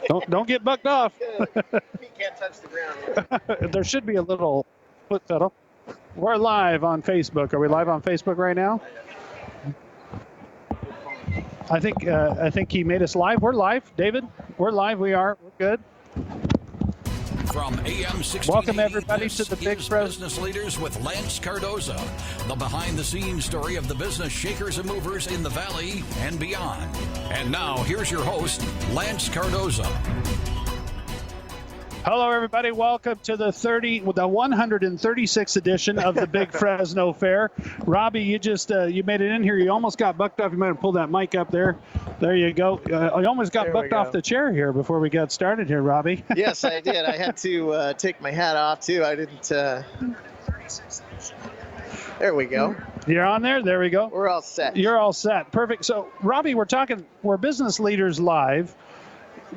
Don't get bucked off. Feet can't touch the ground. There should be a little foot pedal. We're live on Facebook. Are we live on Facebook right now? I think he made us live. We're live, David. We're live. We are. We're good. From AM 1680, welcome everybody to the Big Business Leaders with Lance Cardoza, the behind-the-scenes story of the business shakers and movers in the Valley and beyond. And now, here's your host, Lance Cardoza. Hello, everybody. Welcome to the 136th edition of the Big Fresno Fair. Robbie, you just you made it in here. You almost got bucked off. You might have pulled that mic up there. There you go. You almost got bucked off the chair here before we got started here, Robbie. Yes, I did. I had to take my hat off, too. I didn't... There we go. You're on there? There we go. We're all set. You're all set. Perfect. So, Robbie, we're Business Leaders Live.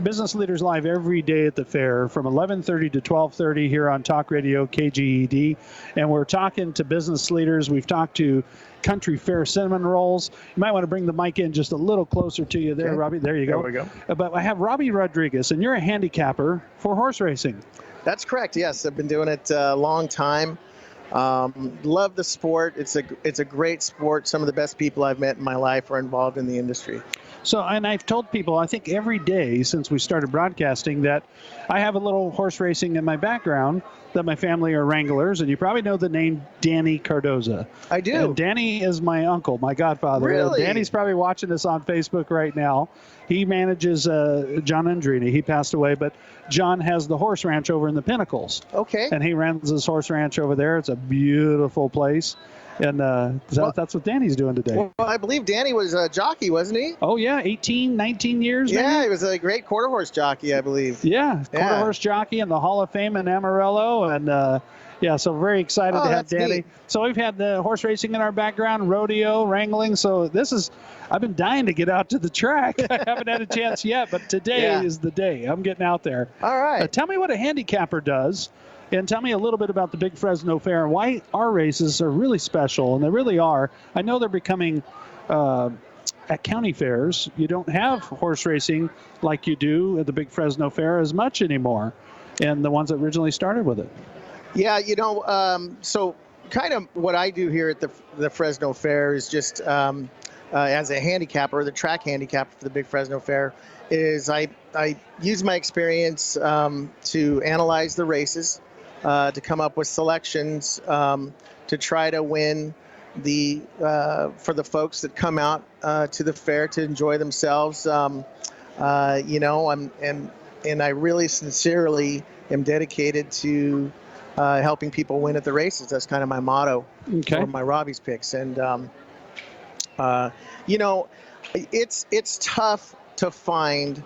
Business Leaders Live every day at the fair from 11:30 to 12:30 here on Talkradio, Kged. And we're talking to business leaders. We've talked to country fair cinnamon rolls. You might want to bring the mic in just a little closer to you there, okay. Robbie. There you go. There we go. But I have Robbie Rodriguez, and you're a handicapper for horse racing. That's correct, yes. I've been doing it a long time. Love the sport. It's a great sport. Some of the best people I've met in my life are involved in the industry. So, and I've told people, I think every day since we started broadcasting, that I have a little horse racing in my background, that my family are wranglers, and you probably know the name Danny Cardoza. I do. And Danny is my uncle, my godfather. Really? Danny's probably watching this on Facebook right now. He manages John Andrini. He passed away, but John has the horse ranch over in the Pinnacles. Okay. And he runs his horse ranch over there. It's a beautiful place. And that's what Danny's doing today. Well, I believe Danny was a jockey, wasn't he? Oh, yeah, 18, 19 years, Yeah, maybe? he was a great quarter horse jockey, I believe. Yeah, quarter horse jockey in the Hall of Fame in Amarillo. And, so very excited to have Danny. Neat. So we've had the horse racing in our background, rodeo, wrangling. So I've been dying to get out to the track. I haven't had a chance yet, but today is the day. I'm getting out there. All right. Tell me what a handicapper does. And tell me a little bit about the Big Fresno Fair and why our races are really special, and they really are. I know they're becoming, at county fairs, you don't have horse racing like you do at the Big Fresno Fair as much anymore, and the ones that originally started with it. Yeah, so kind of what I do here at the Fresno Fair is just as a handicapper, the track handicapper for the Big Fresno Fair, is I use my experience to analyze the races, to come up with selections to try to win for the folks that come out to the fair to enjoy themselves. And I really sincerely am dedicated to helping people win at the races. That's kind of my motto for my Robbie's picks. And it's tough to find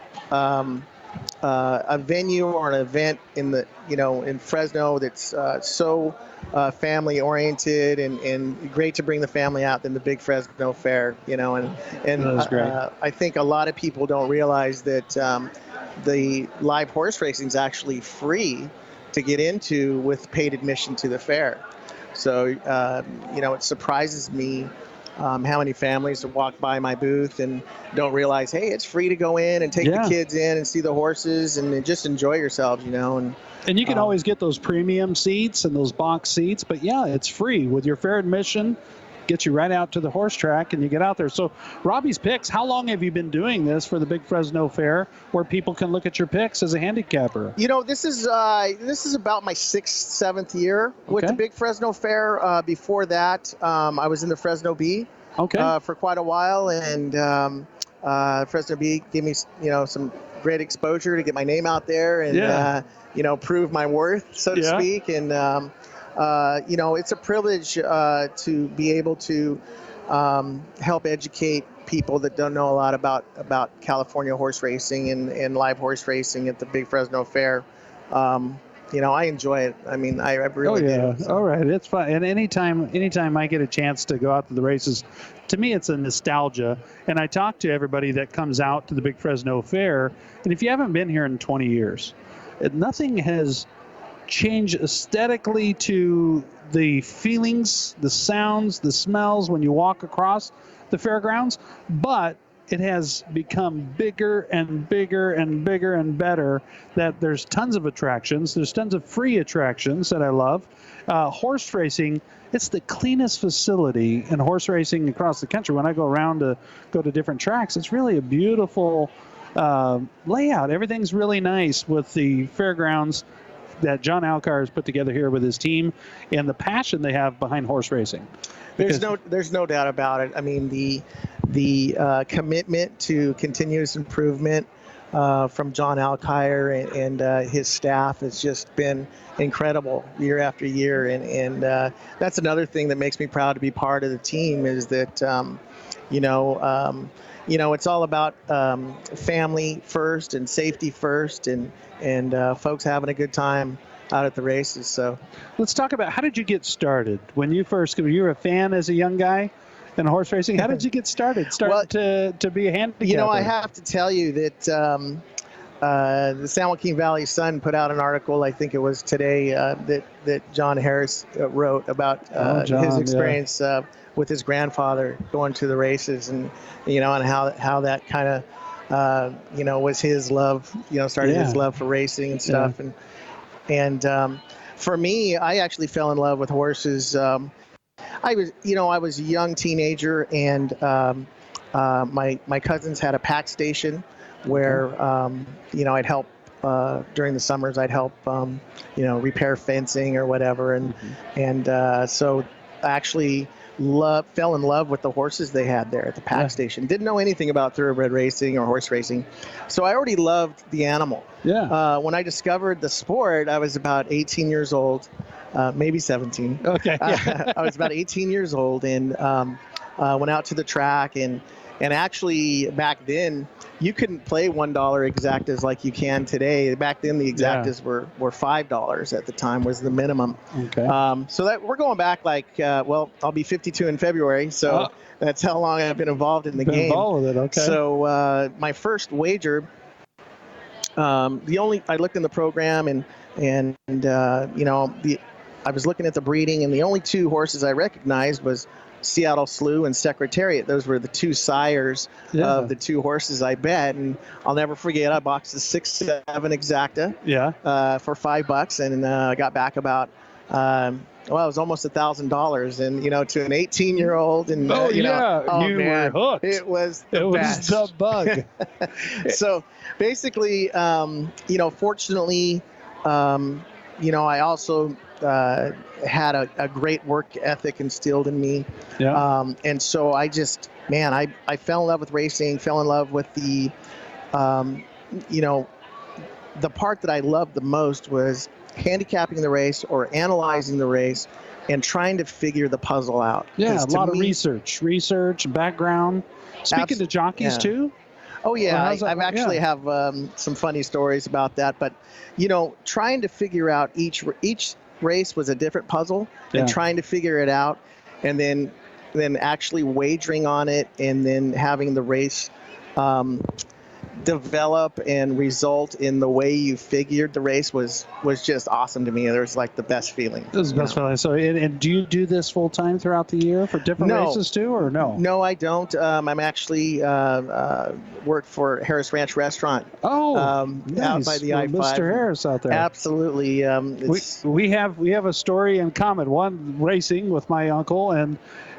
a venue or an event in Fresno that's so family oriented and great to bring the family out than the Big Fresno Fair, I think a lot of people don't realize that the live horse racing is actually free to get into with paid admission to the fair. So it surprises me how many families walk by my booth and don't realize, hey, it's free to go in and take the kids in and see the horses and just enjoy yourselves, And you can always get those premium seats and those box seats, but it's free with your fair admission. Get you right out to the horse track and you get out there. So Robbie's picks, how long have you been doing this for the Big Fresno Fair where people can look at your picks as a handicapper? This is about my 6th, 7th year with the Big Fresno Fair. Before that, I was in the Fresno Bee for quite a while, and Fresno Bee gave me some great exposure to get my name out there and prove my worth, so to speak. And it's a privilege to be able to help educate people that don't know a lot about California horse racing and live horse racing at the Big Fresno Fair. I enjoy it. I mean, I really do. So. All right. It's fun. And anytime I get a chance to go out to the races, to me, it's a nostalgia. And I talk to everybody that comes out to the Big Fresno Fair. And if you haven't been here in 20 years, nothing has changed aesthetically to the feelings, the sounds, the smells when you walk across the fairgrounds. But it has become bigger and bigger and bigger and better, that there's tons of attractions. There's tons of free attractions that I love. Horse racing, it's the cleanest facility in horse racing across the country. When I go around to go to different tracks, it's really a beautiful layout. Everything's really nice with the fairgrounds that John Alcar has put together here with his team, and the passion they have behind horse racing. There's no doubt about it. I mean, the commitment to continuous improvement from John Alkire and his staff has just been incredible year after year, and that's another thing that makes me proud to be part of the team, is that it's all about family first and safety first, and folks having a good time out at the races. So let's talk about, how did you get started when you first, you were a fan as a young guy in horse racing? How did you get started? To be a handicapper? I have to tell you that the San Joaquin Valley Sun put out an article, I think it was today, that John Harris wrote about his experience with his grandfather going to the races, and and how that kind of was his love, started his love for racing and stuff. And for me, I actually fell in love with horses. I was a young teenager, and my cousins had a pack station where I'd help during the summers. I'd help repair fencing or whatever, and so I actually fell in love with the horses they had there at the pack station. Didn't know anything about thoroughbred racing or horse racing, so I already loved the animal. When I discovered the sport, I was about 18 years old, maybe 17. Okay. I was about 18 years old, and went out to the track, and actually back then you couldn't play $1 exactas like you can today. Back then the exactas were $5 at the time, was the minimum. Okay. So that we're going back I'll be 52 in February, so that's how long I've been involved in the game. Involved with it, okay. So my first wager, I looked in the program, and I was looking at the breeding, and the only two horses I recognized was Seattle Slew and Secretariat. Those were the two sires of the two horses I bet, and I'll never forget, I boxed the 6-7 exacta for $5, and I got back about it was almost $1,000, and to an 18-year-old, and you were hooked. It was the best. The bug. So basically, fortunately, I also had a great work ethic instilled in me. And so I just, I fell in love with racing, fell in love with the part that I loved the most was handicapping the race or analyzing the race and trying to figure the puzzle out. A lot of research, background. Speaking to jockeys too? Oh, yeah. I've actually have some funny stories about that. But, trying to figure out each race was a different puzzle, and trying to figure it out, and then actually wagering on it, and then having the race develop and result in the way you figured the race was just awesome to me. It was like the best feeling. It was the best feeling. So, and do you do this full time throughout the year for different races too, or no? No, I don't. I'm actually work for Harris Ranch Restaurant. Nice. Out by the I-5. Mr. Harris out there. Absolutely. We have a story in common. One, racing with my uncle, and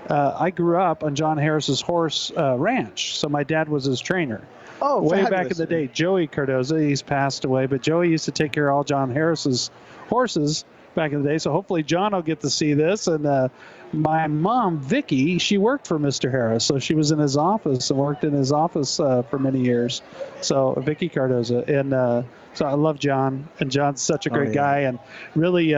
I grew up on John Harris's horse ranch. So my dad was his trainer. Oh, way fabulous. back in the day, Joey Cardoza, he's passed away, but Joey used to take care of all John Harris's horses back in the day. So hopefully John will get to see this. And my mom, Vicky, she worked for Mr. Harris, so she was in his office and worked in his office for many years. So Vicky Cardoza, and so I love John, and John's such a great guy, and really,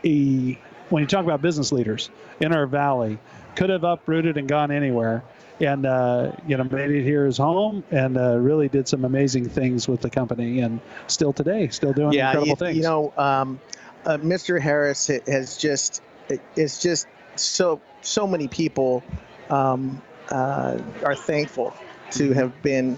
when you talk about business leaders in our valley, could have uprooted and gone anywhere. And, made it here his home, and really did some amazing things with the company, and still today, still doing incredible things. Mr. Harris is just so many people are thankful to have been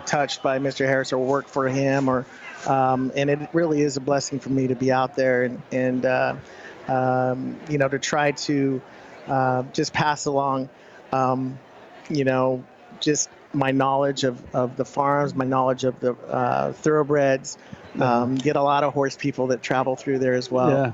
touched by Mr. Harris or worked for him, or and it really is a blessing for me to be out there and to try to just pass along just my knowledge of the farms, my knowledge of the thoroughbreds. Get a lot of horse people that travel through there as well. Yeah.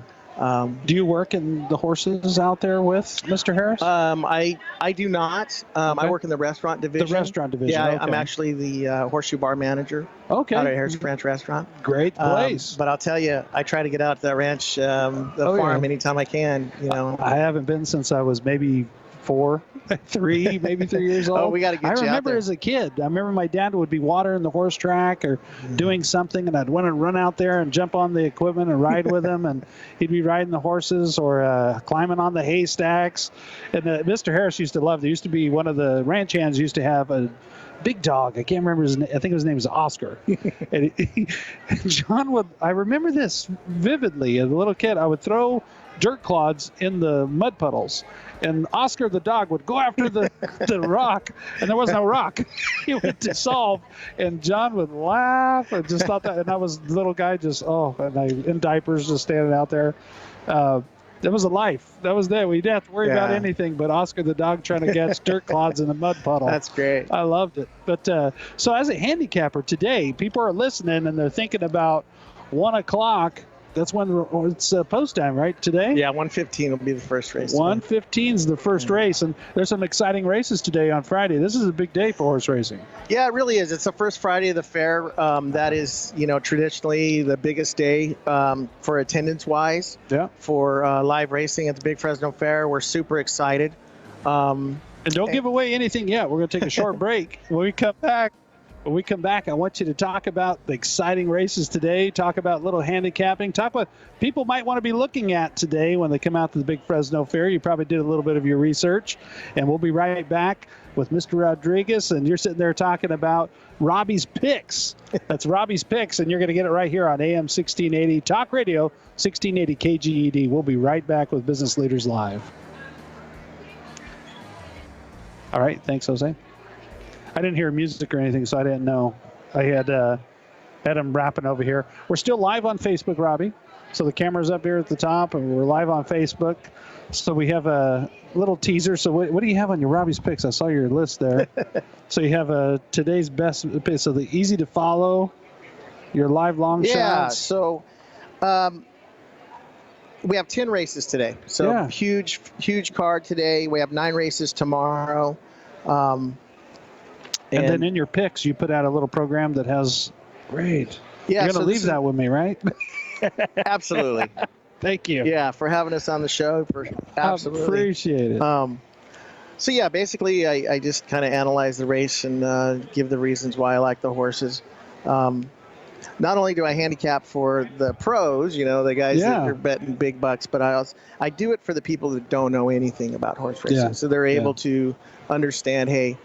Do you work in the horses out there with Mr. Harris? I do not. Okay. I work in the restaurant division. The restaurant division. Yeah, okay. I'm actually the horseshoe bar manager. Okay. Out at Harris Ranch Restaurant. Great place. But I'll tell you, I try to get out to that ranch, the farm, anytime I can. I haven't been since I was maybe 3 years old. Oh, we got to get you out there. I remember as a kid, I remember my dad would be watering the horse track or doing something, and I'd want to run out there and jump on the equipment and ride with him, and he'd be riding the horses or climbing on the haystacks. And Mr. Harris used to love, there used to be one of the ranch hands used to have a big dog. I can't remember his name. I think his name was Oscar. And John would, I remember this vividly. As a little kid, I would throw dirt clods in the mud puddles, and Oscar the dog would go after the rock, and there was no rock. He would dissolve, and John would laugh and just thought that, and I was the little guy just, in diapers just standing out there. That was a life. That was there. We didn't have to worry about anything but Oscar the dog trying to catch dirt clods in a mud puddle. That's great. I loved it. But so as a handicapper today, people are listening and they're thinking about 1 o'clock. That's when it's post time, right? Today? Yeah, 1:15 will be the first race. 1:15 is the first race, and there's some exciting races today on Friday. This is a big day for horse racing. Yeah, it really is. It's the first Friday of the fair. That is, traditionally the biggest day for attendance-wise. Yeah. For live racing at the Big Fresno Fair. We're super excited. And don't give away anything yet. We're going to take a short break. When we come back, I want you to talk about the exciting races today, talk about little handicapping, talk about people might want to be looking at today when they come out to the Big Fresno Fair. You probably did a little bit of your research, and we'll be right back with Mr. Rodriguez, and you're sitting there talking about Robbie's Picks. That's Robbie's Picks, and you're going to get it right here on AM 1680 Talk Radio, 1680 KGED. We'll be right back with Business Leaders Live. All right, thanks, Jose. I didn't hear music or anything, so I didn't know. I had him rapping over here. We're still live on Facebook, Robbie. So the camera's up here at the top, and we're live on Facebook. So we have a little teaser. So what do you have on your Robbie's Picks? I saw your list there. So you have today's best. So the easy to follow, your live long shots. Yeah. So we have 10 races today. So huge card today. We have 9 races tomorrow. And then in your picks, you put out a little program that has great. Yeah, you're going to leave that with me, right? Absolutely. Thank you. Yeah, for having us on the show. Absolutely. I appreciate it. So yeah, basically, I just kind of analyze the race and give the reasons why I like the horses. Not only do I handicap for the pros, the guys that are betting big bucks, but I do it for the people that don't know anything about horse racing. Yeah. So they're able to understand, hey,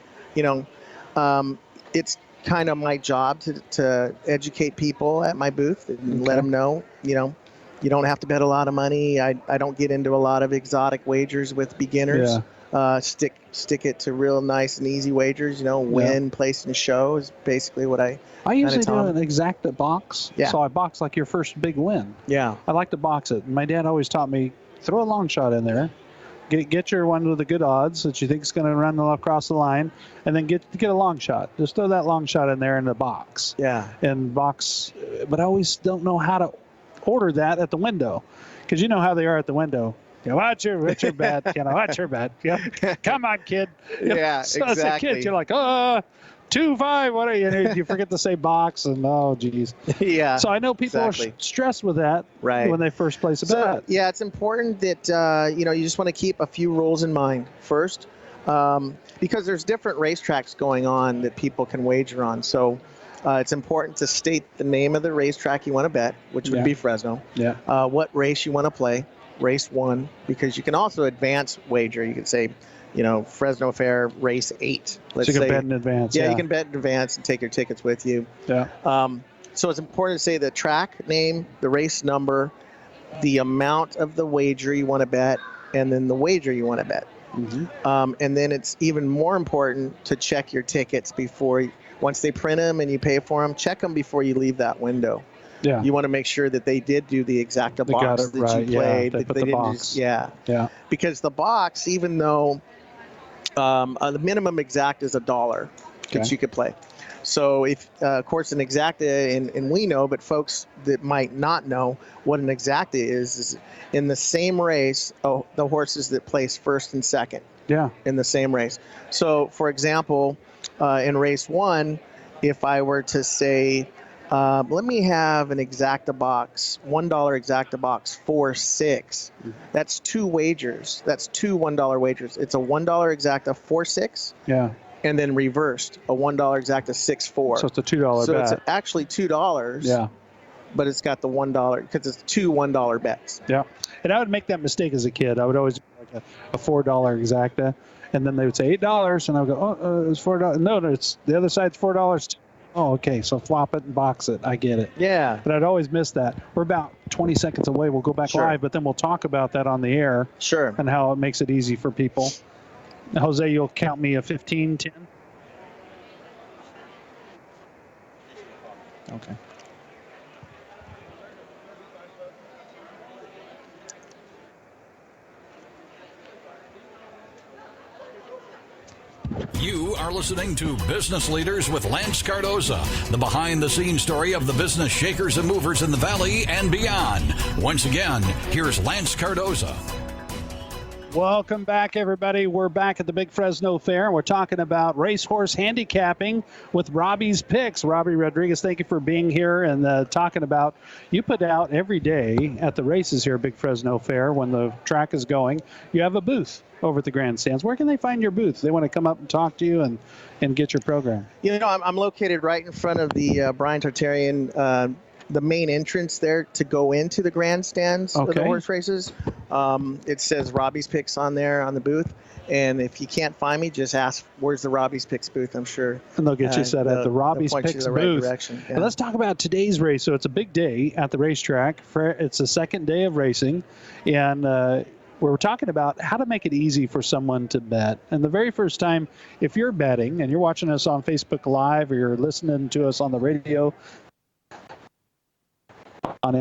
it's kind of my job to educate people at my booth and let them know, you don't have to bet a lot of money. I don't get into a lot of exotic wagers with beginners. Yeah. Stick it to real nice and easy wagers, win, place, and show is basically what I usually do an exacta box. Yeah. So I box like your first big win. Yeah. I like to box it. My dad always taught me, throw a long shot in there. Get your one with the good odds that you think is going to run across the line, and then get a long shot. Just throw that long shot in there in the box. Yeah. And box, but I always don't know how to order that at the window, because you know how they are at the window. Watch your bet, watch your bet. Yeah. Come on, kid. Yeah, so exactly. As a kid, you're like, 2-5. What are you? You forget to say box, and geez. Yeah. So I know people are stressed with that when they first place a bet. Yeah, it's important that you just want to keep a few rules in mind first, because there's different racetracks going on that people can wager on. So it's important to state the name of the racetrack you want to bet, which would be Fresno. Yeah. What race you want to play, race 1, because you can also advance wager. You could say, Fresno Fair race 8. Let's say you can bet in advance. Yeah, you can bet in advance and take your tickets with you. Yeah. So it's important to say the track name, the race number, the amount of the wager you want to bet, and then the wager you want to bet. Mm-hmm. And then it's even more important to check your tickets once they print them and you pay for them, check them before you leave that window. Yeah. You want to make sure that they did do the exacta box that you played. Yeah, they put the box. Yeah. Because the box, even though The minimum exact is $1 that Okay. you could play. So if, of course, an exacta, and we know, but folks that might not know what an exacta is in the same race, the horses that place first and second Yeah. in the same race. So, for example, in race 1, if I were to say, let me have an exacta box, $1 exacta box, 4-6. That's 2 wagers. That's 2 $1 wagers. It's a $1 exacta 4-6. Yeah. And then reversed, a $1 exacta 6-4. So it's a $2 So bet. it's actually $2. Yeah. But it's got the $1 because it's 2 $1 bets. Yeah. And I would make that mistake as a kid. I would always do like a $4 exacta, and then they would say $8, and I would go, oh, it's $4. No, it's the other side's $4 too. Oh, okay. So flop it and box it. I get it. Yeah. But I'd always miss that. We're about 20 seconds away. We'll go back Sure. live, but then we'll talk about that on the air Sure. and how it makes it easy for people. Jose, you'll count me a 15, 10? Okay. You are listening to Business Leaders with Lance Cardoza, the behind-the-scenes story of the business shakers and movers in the Valley and beyond. Once again, here's Lance Cardoza. Welcome back, everybody. We're back at the Big Fresno Fair. We're talking about racehorse handicapping with Robbie's Picks. Robbie Rodriguez, thank you for being here and talking about, you put out every day at the races here at Big Fresno Fair when the track is going. You have a booth over at the grandstands. Where can they find your booth? They want to come up and talk to you and get your program. You know, I'm located right in front of the Brian Tartarian, the main entrance there to go into the grandstands of the Okay. horse races. It says Robbie's Picks on there on the booth. And if you can't find me, just ask, where's the Robbie's Picks booth, I'm sure. And they'll get you set at the Robbie's they'll point you Picks in the right booth. direction. Yeah. And let's talk about today's race. So it's a big day at the racetrack. It's the second day of racing. And we're talking about how to make it easy for someone to bet. And the very first time, if you're betting and you're watching us on Facebook Live or you're listening to us on the radio on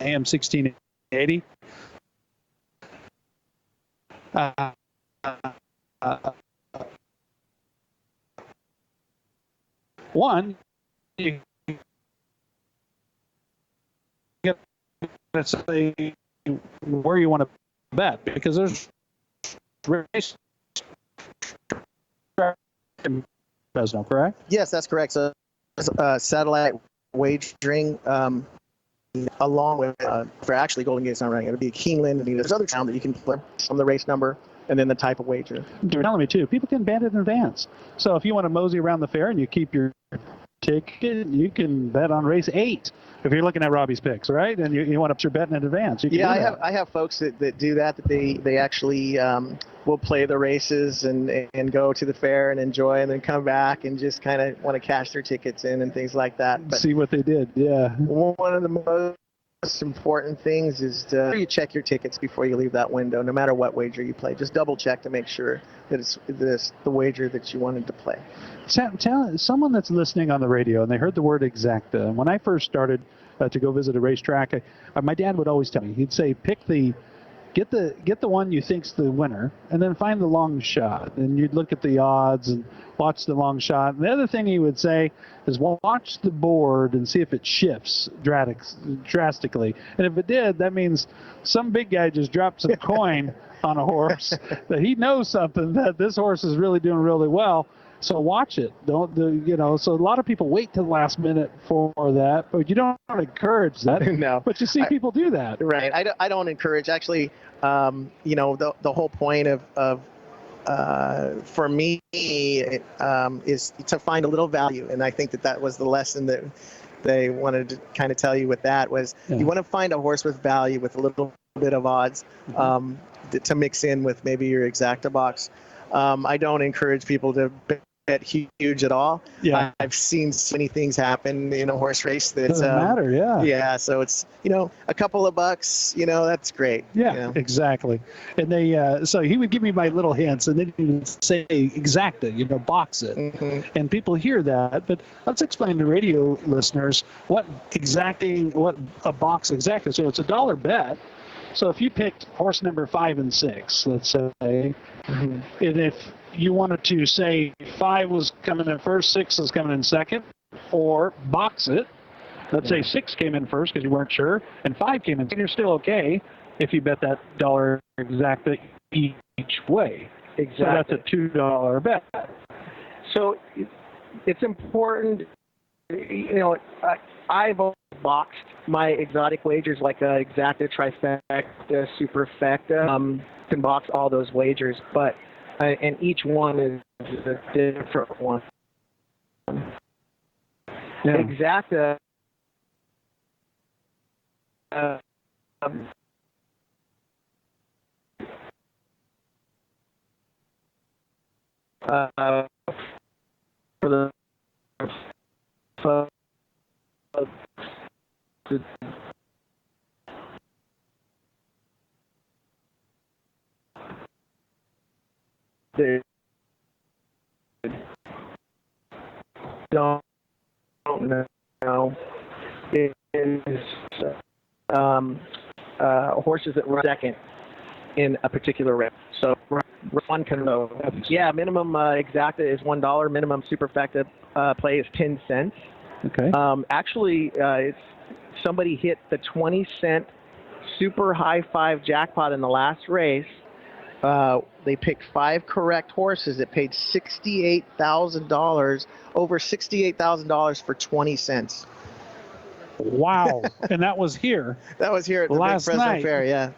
AM 1680, one, you get to say where you want to bet, because there's race in Fresno, correct? Yes, that's correct. So satellite wagering along with, for actually Golden Gate's not running, it would be Keeneland, and there's other town that you can play from the race number and then the type of wager. You're telling me too, people can bet in advance. So if you want to mosey around the fair and you keep your ticket, you can bet on race 8 if you're looking at Robbie's Picks, right? And you want to put your bet in advance. You can Yeah, do that. I have folks that do that they actually will play the races and go to the fair and enjoy and then come back and just kind of want to cash their tickets in and things like that. But See what they did, yeah. one of the most important things is you check your tickets before you leave that window, no matter what wager you play. Just double check to make sure that it's the wager that you wanted to play. Tell someone that's listening on the radio and they heard the word exacta. When I first started to go visit a racetrack, my dad would always tell me, he'd say, get the one you think's the winner, and then find the long shot. And you'd look at the odds and watch the long shot. And the other thing he would say is watch the board and see if it shifts drastically. And if it did, that means some big guy just dropped some coin on a horse that he knows something, that this horse is really doing really well. So watch it. So a lot of people wait till the last minute for that, but you don't encourage that. No. But you see people do that. Right. I don't encourage. Actually, the whole point of for me is to find a little value, and I think that was the lesson that they wanted to kind of tell you with that was you want to find a horse with value with a little bit of odds to mix in with maybe your exacta box. I don't encourage people to bet huge at all. Yeah. I've seen so many things happen in a horse race that Doesn't matter, yeah. Yeah, so it's, a couple of bucks, that's great. Yeah, exactly. And they, so he would give me my little hints, and then he would say exacta, box it. Mm-hmm. And people hear that, but let's explain to radio listeners what a box exacta. So it's $1 bet. So if you picked horse number 5 and 6, let's say, And if you wanted to say 5 was coming in first, 6 was coming in second, or box it, let's say 6 came in first because you weren't sure, and 5 came in, you're still okay if you bet that dollar exacta each way. Exactly. So that's a $2 bet. So it's important, I've boxed my exotic wagers like a exacta, trifecta, superfecta. Can box all those wagers, but and each one is a different one. Yeah. Exacta. For the don't know is horses that run second in a particular race. So one can know. Yeah, minimum exacta is $1. Minimum superfecta play is 10 cents. Okay. Actually, it's somebody hit the 20-cent super high 5 jackpot in the last race. They picked 5 correct horses that paid $68,000, over $68,000 for 20 cents. Wow. And that was here. That was here at the Last Big Fresno night. Fair, yeah.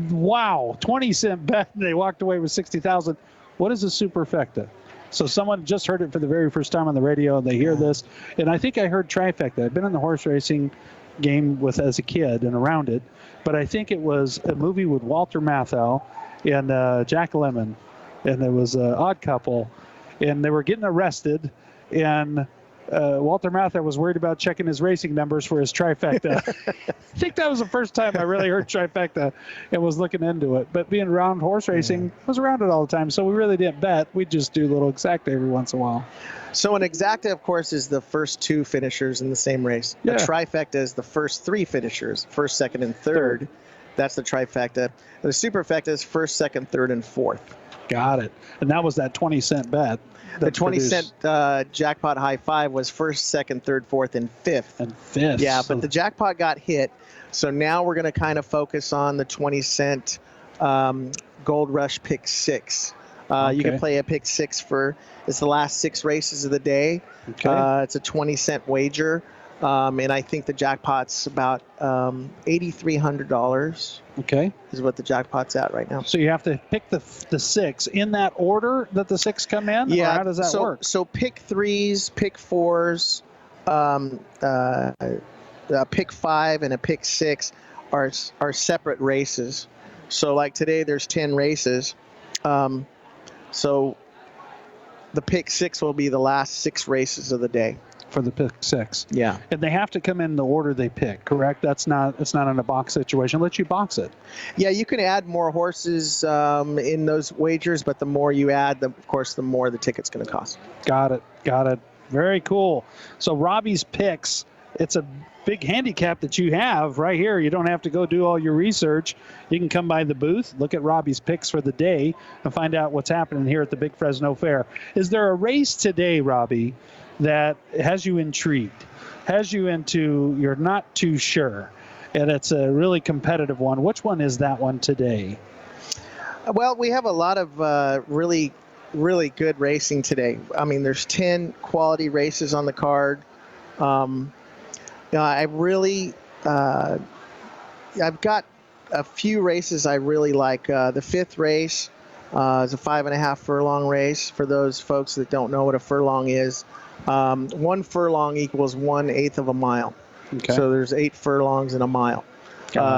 Wow. 20-cent bet. They walked away with $60,000. What is a superfecta? So someone just heard it for the very first time on the radio, and they hear this. And I think I heard trifecta. I've been in the horse racing game as a kid and around it. But I think it was a movie with Walter Matthau and Jack Lemmon. And there was an odd couple. And they were getting arrested. And Walter Matthau was worried about checking his racing numbers for his trifecta. I think that was the first time I really heard trifecta and was looking into it. But being around horse racing, I was around it all the time, so we really didn't bet. We'd just do a little exacta every once in a while. So an exacta, of course, is the first 2 finishers in the same race. Yeah. A trifecta is the first 3 finishers, first, second, and third. That's the trifecta. And the superfecta is first, second, third, and fourth. Got it. And that was that 20-cent bet. The 20-cent jackpot high 5 was first, second, third, fourth, and fifth. And fifth. Yeah, but the jackpot got hit. So now we're going to kind of focus on the 20-cent Gold Rush Pick 6. You can play a Pick 6 it's the last 6 races of the day. Okay. It's a 20-cent wager. And I think the jackpot's about $8,300. Okay. Is what the jackpot's at right now. So you have to pick the 6 in that order that the 6 come in? Yeah. Or how does that work? So pick 3s, pick 4s, a pick 5 and a pick 6 are separate races. So like today there's 10 races. So the pick 6 will be the last 6 races of the day. For the pick 6. Yeah. And they have to come in the order they pick, correct? It's not in a box situation. Let you box it. Yeah, you can add more horses in those wagers, but the more you add, of course, the more the ticket's going to cost. Got it. Very cool. So Robbie's picks, it's a big handicap that you have right here. You don't have to go do all your research. You can come by the booth, look at Robbie's picks for the day, and find out what's happening here at the Big Fresno Fair. Is there a race today, Robbie, that has you intrigued, has you into you're not too sure, and it's a really competitive one? Which one is that one today? Well, we have a lot of really, really good racing today. I mean, there's 10 quality races on the card. I really, I've got a few races I really like. The 5th race is a 5.5 furlong race. For those folks that don't know what a furlong is, 1 furlong equals 1/8 of a mile. Okay. So there's 8 furlongs in a mile.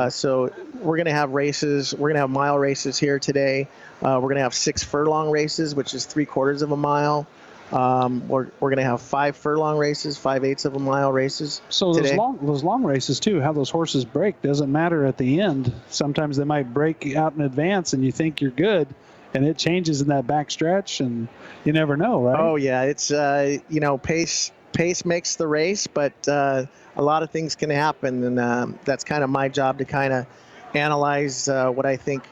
So we're going to have races. We're going to have mile races here today. We're going to have 6 furlong races, which is 3/4 of a mile. We're going to have 5 furlong races, 5/8 of a mile races. So today. those long races too, how those horses break doesn't matter at the end. Sometimes they might break out in advance, and you think you're good, and it changes in that back stretch, and you never know, right? Oh yeah, it's pace makes the race, but a lot of things can happen, and that's kind of my job to kind of analyze what I think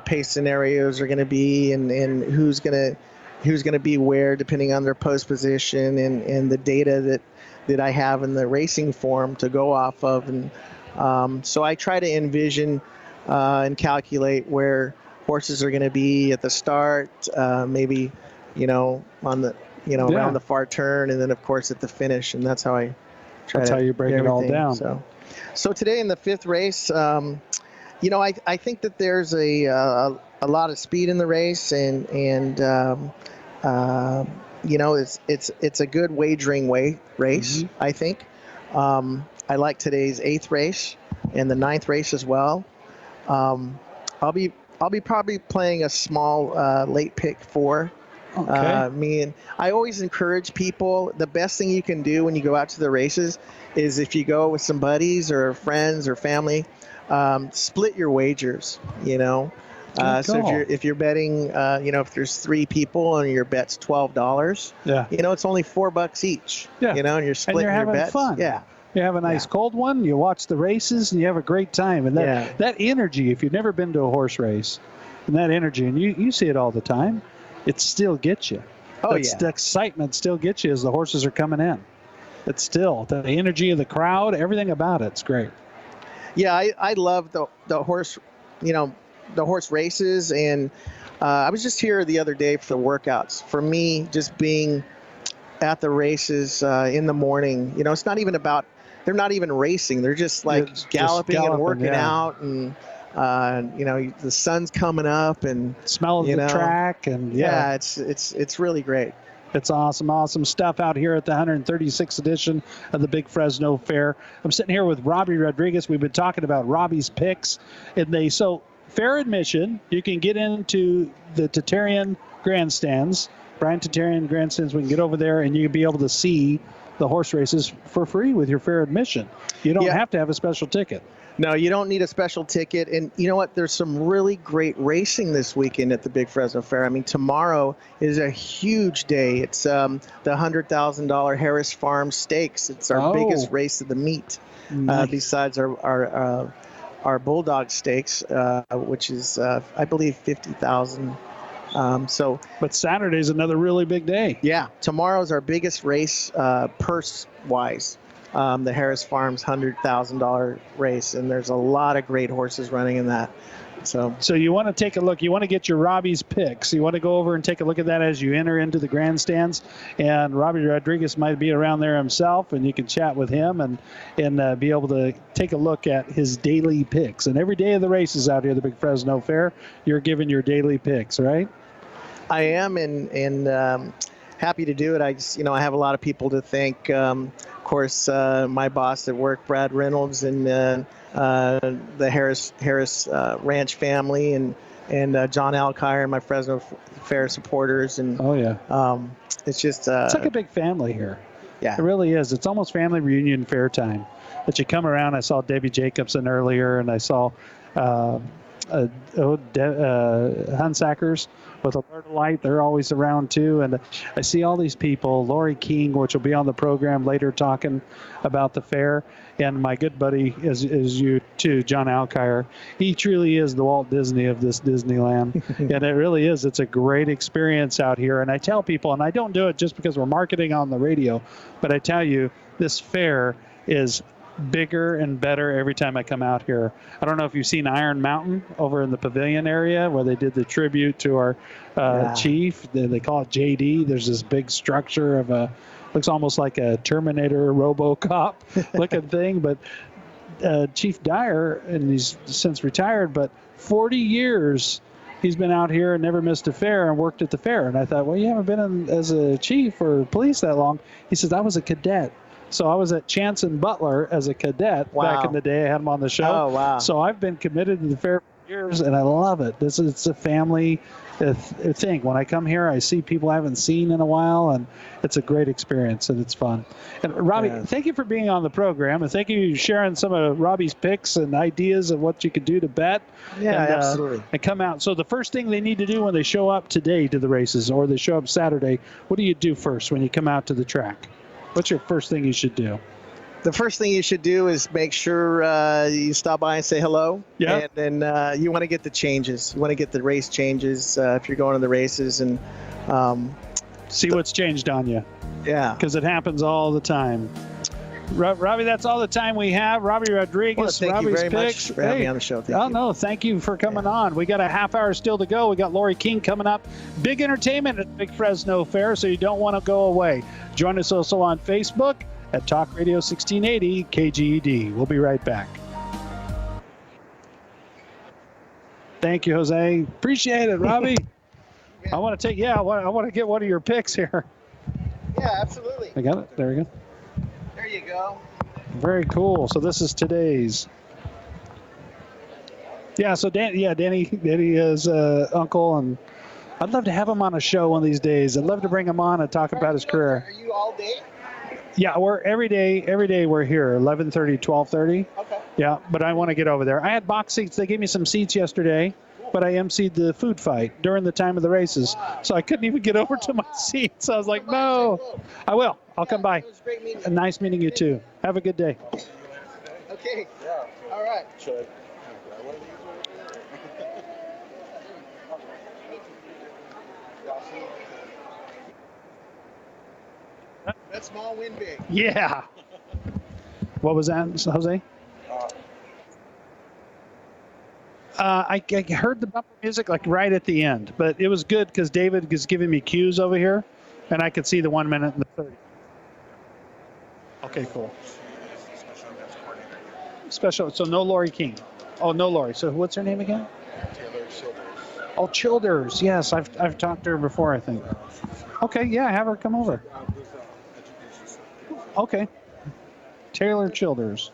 pace scenarios are going to be, and who's going to be where depending on their post position, and the data that I have in the racing form to go off of. And so I try to envision and calculate where horses are going to be at the start, maybe, on the, around the far turn, and then of course at the finish. And that's how I try That's to how you break get it all everything. down. So today in the 5th race, I think that there's a lot of speed in the race, and it's a good wagering race. I think. I like today's 8th race and the 9th race as well. I'll be probably playing a small late pick 4. Okay. I always encourage people, the best thing you can do when you go out to the races is if you go with some buddies or friends or family, split your wagers, So if you're betting, if there's 3 people and your bet's $12, it's only $4 each, and you're splitting you're having your bets. fun. Yeah. You have a nice cold one, you watch the races, and you have a great time. And that energy, if you've never been to a horse race, and that energy, and you see it all the time, it still gets you. The excitement still gets you as the horses are coming in. It's still the energy of the crowd, everything about it's great. Yeah, I love the horse, the horse races, and I was just here the other day for the workouts. For me, just being at the races in the morning, it's not even about, they're not even racing. They're just like galloping and working out, and the sun's coming up, and smell of the track, and it's really great. It's awesome stuff out here at the 136th edition of the Big Fresno Fair. I'm sitting here with Robbie Rodriguez. We've been talking about Robbie's picks, and so fair admission. You can get into the Tatarian grandstands, Brian Tatarian grandstands. We can get over there, and you can be able to see the horse races for free with your fair admission. You don't have to have a special ticket. No, you don't need a special ticket. And you know what? There's some really great racing this weekend at the Big Fresno Fair. I mean, tomorrow is a huge day. It's the $100,000 Harris Farm Stakes. It's our biggest race of the meet, besides our Bulldog Stakes, which is, I believe, $50,000. But Saturday's another really big day. Yeah, tomorrow's our biggest race purse-wise. The Harris Farms $100,000 race, and there's a lot of great horses running in that. So you want to take a look. You want to get your Robbie's picks. You want to go over and take a look at that as you enter into the grandstands. And Robbie Rodriguez might be around there himself, and you can chat with him and be able to take a look at his daily picks. And every day of the races out here at the Big Fresno Fair, you're giving your daily picks, right? I am, and happy to do it. I just, I have a lot of people to thank. Of course, my boss at work, Brad Reynolds, and the Harris Ranch family, and John Alkire, and my Fresno Fair supporters, and it's just it's like a big family here. Yeah, it really is. It's almost family reunion fair time. That you come around. I saw Debbie Jacobson earlier, and I saw Hunsackers with Alert Light. They're always around too. And I see all these people, Lori King, which will be on the program later talking about the fair. And my good buddy is you too, John Alkire. He truly is the Walt Disney of this Disneyland. And it really is. It's a great experience out here. And I tell people, and I don't do it just because we're marketing on the radio, but I tell you, this fair is bigger and better every time I come out here. I don't know if you've seen Iron Mountain over in the pavilion area where they did the tribute to our chief. They call it JD. There's this big structure of looks almost like a Terminator RoboCop looking thing. But Chief Dyer, and he's since retired, but 40 years he's been out here and never missed a fair and worked at the fair. And I thought, well, you haven't been as a chief or police that long. He says, I was a cadet. So I was at Chance and Butler as a cadet back in the day. I had him on the show. Oh, wow. So I've been committed to the fair for years, and I love it. It's a family thing. When I come here, I see people I haven't seen in a while, and it's a great experience, and it's fun. And Robbie, thank you for being on the program, and thank you for sharing some of Robbie's picks and ideas of what you could do to bet. Yeah, absolutely. And come out. So the first thing they need to do when they show up today to the races, or they show up Saturday, what do you do first when you come out to the track? What's your first thing you should do? the first thing you should do is make sure you stop by and say hello. Yeah. And then you want to get the changes. You want to get the race changes if you're going to the races. And see what's changed on you. Yeah. Because it happens all the time. Robbie, that's all the time we have. Robbie Rodriguez, Well, thank Robbie's you very picks. much for having me on the show. Thank you. No, thank you for coming on. We got a half hour still to go. We got Lori King coming up. Big entertainment at the Big Fresno Fair, so you don't want to go away. Join us also on Facebook at Talk Radio 1680 KGED. We'll be right back. Thank you, Jose. Appreciate it, Robbie. Yeah. I want to take, I want to get one of your picks here. Yeah, absolutely. I got it. There we go. There you go. Very cool. So this is today's. Yeah. So Danny is uncle, and I'd love to have him on a show one of these days. I'd love to bring him on and talk about his career. Are you all day? Yeah, we're every day we're here, 11:30, 12:30. Okay. Yeah, but I want to get over there. I had box seats. They gave me some seats yesterday, but I emceed the food fight during the time of the races, so I couldn't even get over to my seat. So I was like, no, I will. I'll come by. It was great meeting you. Nice meeting you too. Have a good day. Okay. Yeah. All right. That small win big. Yeah. What was that, Jose? I heard the bumper music like right at the end, but it was good because David was giving me cues over here, and I could see the 1 minute and the 30. Okay, cool. Special. So no Lori King. Oh, no Lori. So what's her name again? Oh, Childers. Yes, I've talked to her before, I think. Okay, yeah, have her come over. Okay. Taylor Childers.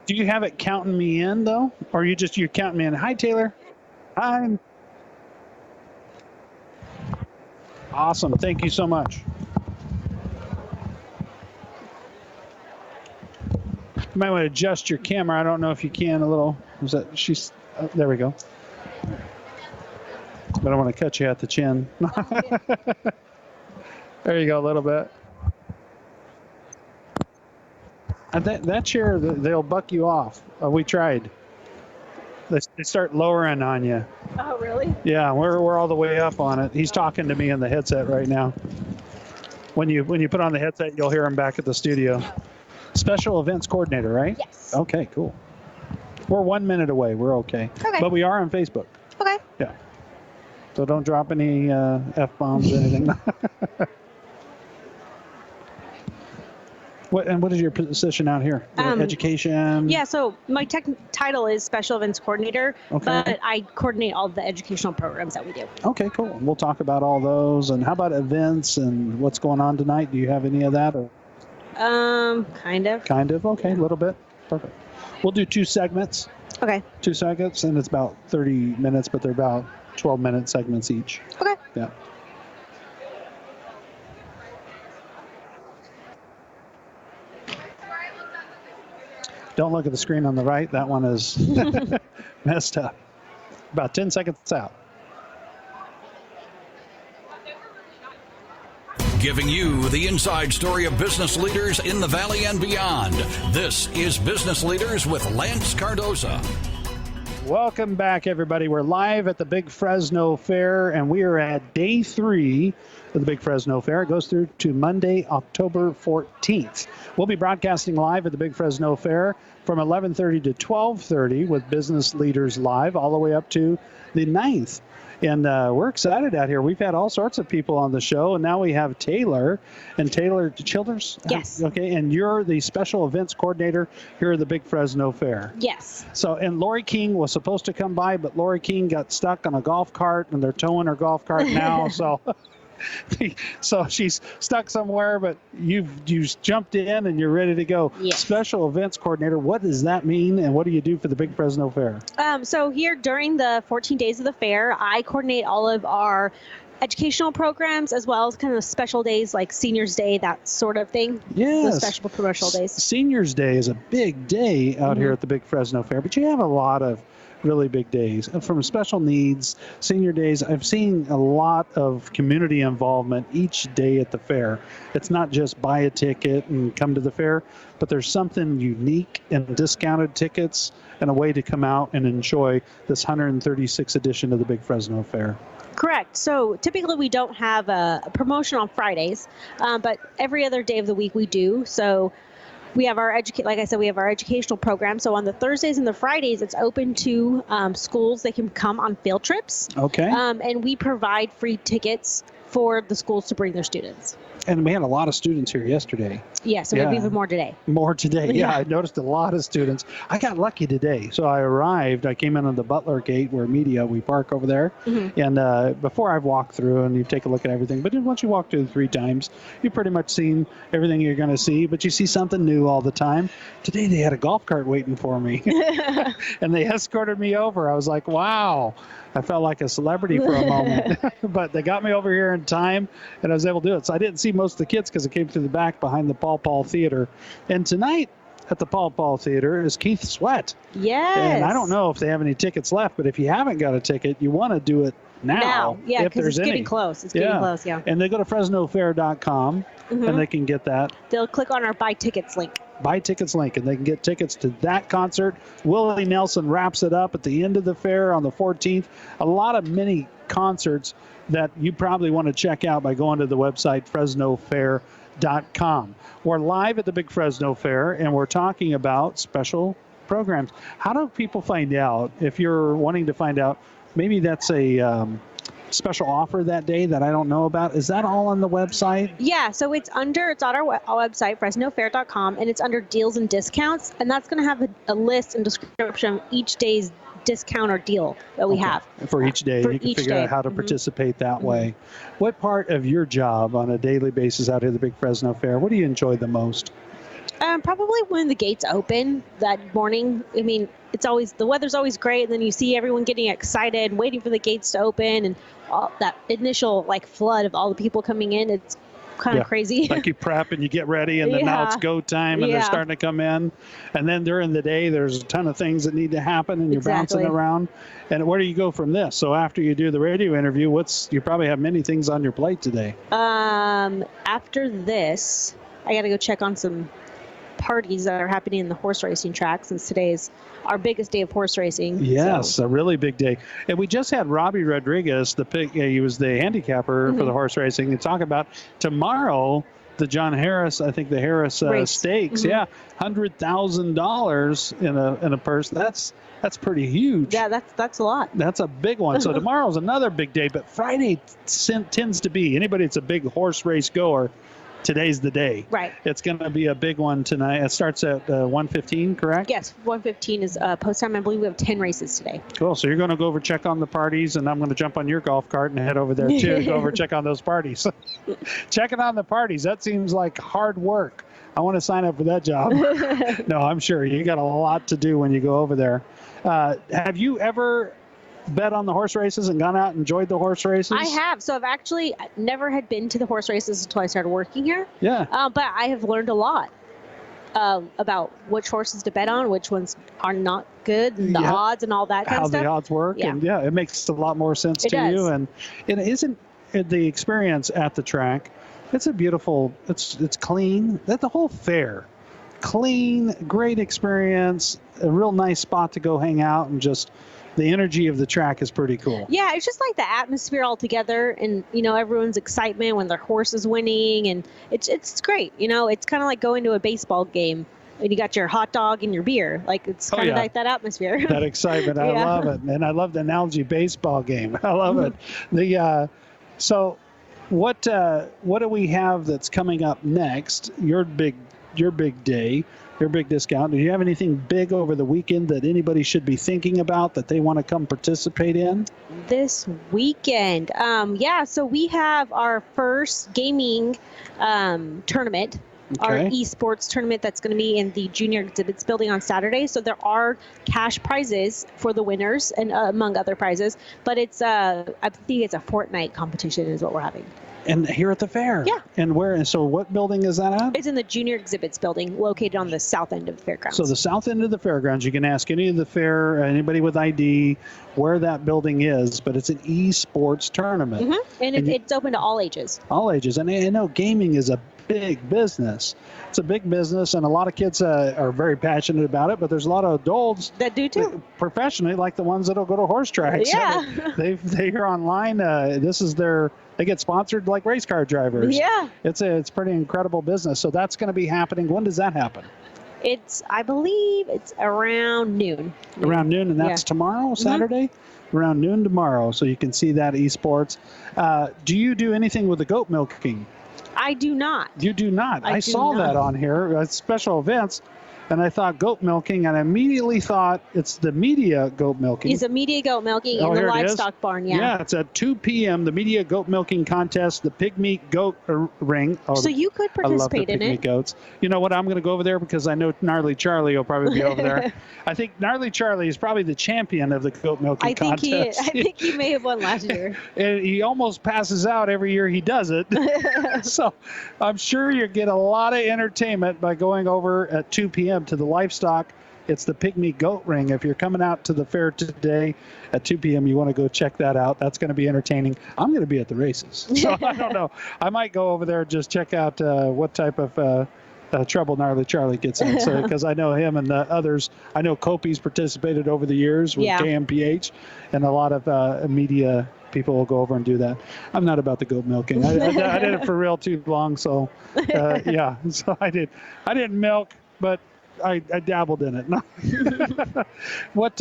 Do you have it counting me in though, or you're counting me in? Hi, Taylor. Hi. Awesome. Thank you so much. You might want to adjust your camera. I don't know if you can a little. Was that she's? There we go. But I want to cut you at the chin. There you go, a little bit. And that chair, they'll buck you off. We tried. They start lowering on you. Oh, really? Yeah, we're all the way up on it. He's talking to me in the headset right now. When you put on the headset, you'll hear him back at the studio. Special events coordinator, right? Yes. Okay, cool. We're 1 minute away. We're okay. Okay. But we are on Facebook. Okay. Yeah. So don't drop any F-bombs or anything. What is your position out here? Education? Yeah, so my title is Special Events Coordinator, Okay. but I coordinate all the educational programs that we do. Okay, cool. We'll talk about all those. And how about events and what's going on tonight? Do you have any of that? Or? Kind of. Kind of. Okay, a little bit. Perfect. We'll do 2 segments. Okay. 2 segments, and it's about 30 minutes, but they're about 12-minute segments each. Okay. Yeah. Don't look at the screen on the right. That one is messed up. About 10 seconds out. Giving you the inside story of business leaders in the Valley and beyond. This is Business Leaders with Lance Cardoza. Welcome back, everybody. We're live at the Big Fresno Fair, and we are at day 3 of the Big Fresno Fair. It goes through to Monday, October 14th. We'll be broadcasting live at the Big Fresno Fair from 11:30 to 12:30 with Business Leaders Live all the way up to the 9th. And we're excited out here. We've had all sorts of people on the show, and now we have Taylor. And Taylor Childers? Yes. Okay, and you're the special events coordinator here at the Big Fresno Fair. Yes. So, and Lori King was supposed to come by, but Lori King got stuck on a golf cart, and they're towing her golf cart now. So she's stuck somewhere, but you've jumped in and you're ready to go. Yes. Special events coordinator, what does that mean, and what do you do for the Big Fresno Fair? So here during the 14 days of the fair, I coordinate all of our educational programs as well as kind of special days like Seniors Day, that sort of thing. Yes. The special promotional days. Seniors Day is a big day out here at the Big Fresno Fair, but you have a lot of really big days. And from special needs, senior days, I've seen a lot of community involvement each day at the fair. It's not just buy a ticket and come to the fair, but there's something unique in discounted tickets and a way to come out and enjoy this 136th edition of the Big Fresno Fair. Correct. So typically we don't have a promotion on Fridays, but every other day of the week we do. So we have our like I said, we have our educational program. So on the Thursdays and the Fridays, it's open to schools. They can come on field trips. Okay. And we provide free tickets for the schools to bring their students. And we had a lot of students here yesterday. Yeah, so we have even more today. More today. Yeah, Yeah. I noticed a lot of students. I got lucky today. So I arrived, I came in on the Butler Gate where we park over there. Mm-hmm. And before I've walked through and you take a look at everything, but then once you walk through 3 times, you've pretty much seen everything you're going to see, but you see something new all the time. Today they had a golf cart waiting for me and they escorted me over. I was like, wow. I felt like a celebrity for a moment, but they got me over here in time and I was able to do it. So I didn't see most of the kids because I came through the back behind the Paul Theater. And tonight at the Paul Theater is Keith Sweat. Yes. And I don't know if they have any tickets left, but if you haven't got a ticket, you want to do it now. Yeah, if because there's it's getting any. close. It's getting close, yeah. And they go to FresnoFair.com and they can get that. They'll click on our buy tickets link. Buy tickets link, and they can get tickets to that concert. Willie Nelson wraps it up at the end of the fair on the 14th. A lot of mini concerts that you probably want to check out by going to the website FresnoFair.com. We're live at the Big Fresno Fair, and we're talking about special programs. How do people find out if you're wanting to find out? Maybe that's a special offer that day that I don't know about. Is that all on the website? Yeah, so it's on our website, FresnoFair.com, and it's under deals and discounts, and that's going to have a list and description of each day's discount or deal that we have. For each day, For you can each figure day. out how to participate that way. What part of your job on a daily basis out here at the Big Fresno Fair, what do you enjoy the most? Probably when the gates open that morning. I mean, the weather's always great, and then you see everyone getting excited, waiting for the gates to open, and all that initial flood of all the people coming in. It's kind of crazy. Like you prep and you get ready, and then now it's go time, and they're starting to come in. And then during the day, there's a ton of things that need to happen, and you're bouncing around. And where do you go from this? So after you do the radio interview, you probably have many things on your plate today. After this, I got to go check on some parties that are happening in the horse racing track, since today is our biggest day of horse racing. Yes, a really big day. And we just had Robbie Rodriguez, he was the handicapper for the horse racing, and talk about tomorrow, the John Harris, I think the Harris Stakes. Yeah, $100,000 in a purse. That's pretty huge. Yeah, that's a lot. That's a big one. So tomorrow's another big day, but Friday tends to be, anybody that's a big horse race goer, today's the day. Right. It's going to be a big one tonight. It starts at 1:15, correct? Yes, 1:15 is post time. I believe we have 10 races today. Cool. So you're going to go over check on the parties, and I'm going to jump on your golf cart and head over there too to go over check on those parties. Checking on the parties, that seems like hard work. I want to sign up for that job. No, I'm sure you got a lot to do when you go over there. Have you ever bet on the horse races and gone out and enjoyed the horse races? I have. So I've actually never had been to the horse races until I started working here. Yeah. But I have learned a lot about which horses to bet on, which ones are not good, and the odds and all that kind of stuff. How the odds work. Yeah. And it makes a lot more sense to does. you. And it isn't the experience at the track. It's a beautiful, it's clean. That the whole fair, clean, great experience, a real nice spot to go hang out, and just the energy of the track is pretty cool. Yeah, it's just like the atmosphere all together, and everyone's excitement when their horse is winning, and it's great. It's kind of like going to a baseball game and you got your hot dog and your beer. Like it's kind of like that atmosphere. That excitement, I love it, and I love the analogy baseball game. I love it. So what do we have that's coming up next? Your big day. Your big discount. Do you have anything big over the weekend that anybody should be thinking about that they want to come participate in? This weekend, so we have our first gaming tournament, our esports tournament that's going to be in the Junior Exhibits building on Saturday. So there are cash prizes for the winners and among other prizes, but it's I think it's a Fortnite competition is what we're having. And here at the fair. Yeah. And where? And so what building is that at? It's in the Junior Exhibits building, located on the south end of the fairgrounds. So the south end of the fairgrounds, you can ask any of the fair, anybody with ID, where that building is, but it's an esports tournament. Mm-hmm. And it's open to all ages. All ages. And I know gaming is a big business. It's a big business, and a lot of kids are very passionate about it, but there's a lot of adults that do too. Professionally, like the ones that'll go to horse tracks. Yeah. They hear online, this is they get sponsored like race car drivers. Yeah. It's pretty incredible business. So that's going to be happening. When does that happen? I believe it's around noon. Around noon, and that's tomorrow, Saturday? Mm-hmm. Around noon tomorrow, so you can see that esports. Do you do anything with the goat milking? I do not. You do not. I saw that on here, special events, and I thought goat milking, and I immediately thought it's the media goat milking. It's a media goat milking in the livestock barn, yeah. Yeah, it's at 2 p.m., the media goat milking contest, the pig meat goat ring. Oh, so you could participate in it. I love the pig meat goats. You know what? I'm going to go over there because I know Gnarly Charlie will probably be over there. I think Gnarly Charlie is probably the champion of the goat milking contest. I think he may have won last year. And he almost passes out every year he does it. So I'm sure you get a lot of entertainment by going over at 2 p.m. to the livestock. It's the Pygmy Goat Ring. If you're coming out to the fair today at 2 p.m., you want to go check that out. That's going to be entertaining. I'm going to be at the races, so I don't know. I might go over there and just check out what type of trouble Gnarly Charlie gets in. So because I know him and the others. I know Kopi's participated over the years with KMPH, and a lot of media people will go over and do that. I'm not about the goat milking. I did it for real too long, so yeah. So I didn't milk, but I dabbled in it. What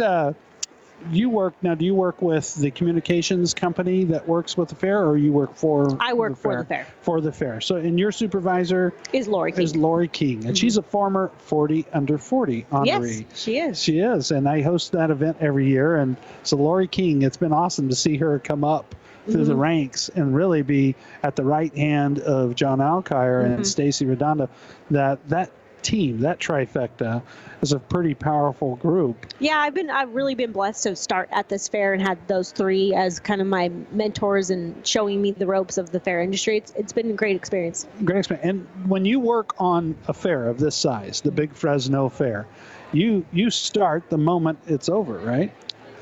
you work now? Do you work with the communications company that works with the fair, or you work for? I work for the fair. For the fair. So, and your supervisor is Lori King. And she's a former 40 under 40 honoree. Yes, she is. She is, and I host that event every year. And so, Lori King, it's been awesome to see her come up through the ranks and really be at the right hand of John Alkire and Stacy Redondo. That team, that trifecta, is a pretty powerful group. Yeah, I've really been blessed to start at this fair and had those three as kind of my mentors and showing me the ropes of the fair industry. It's been a great experience. Great experience. And when you work on a fair of this size, the big Fresno fair, you start the moment it's over, right?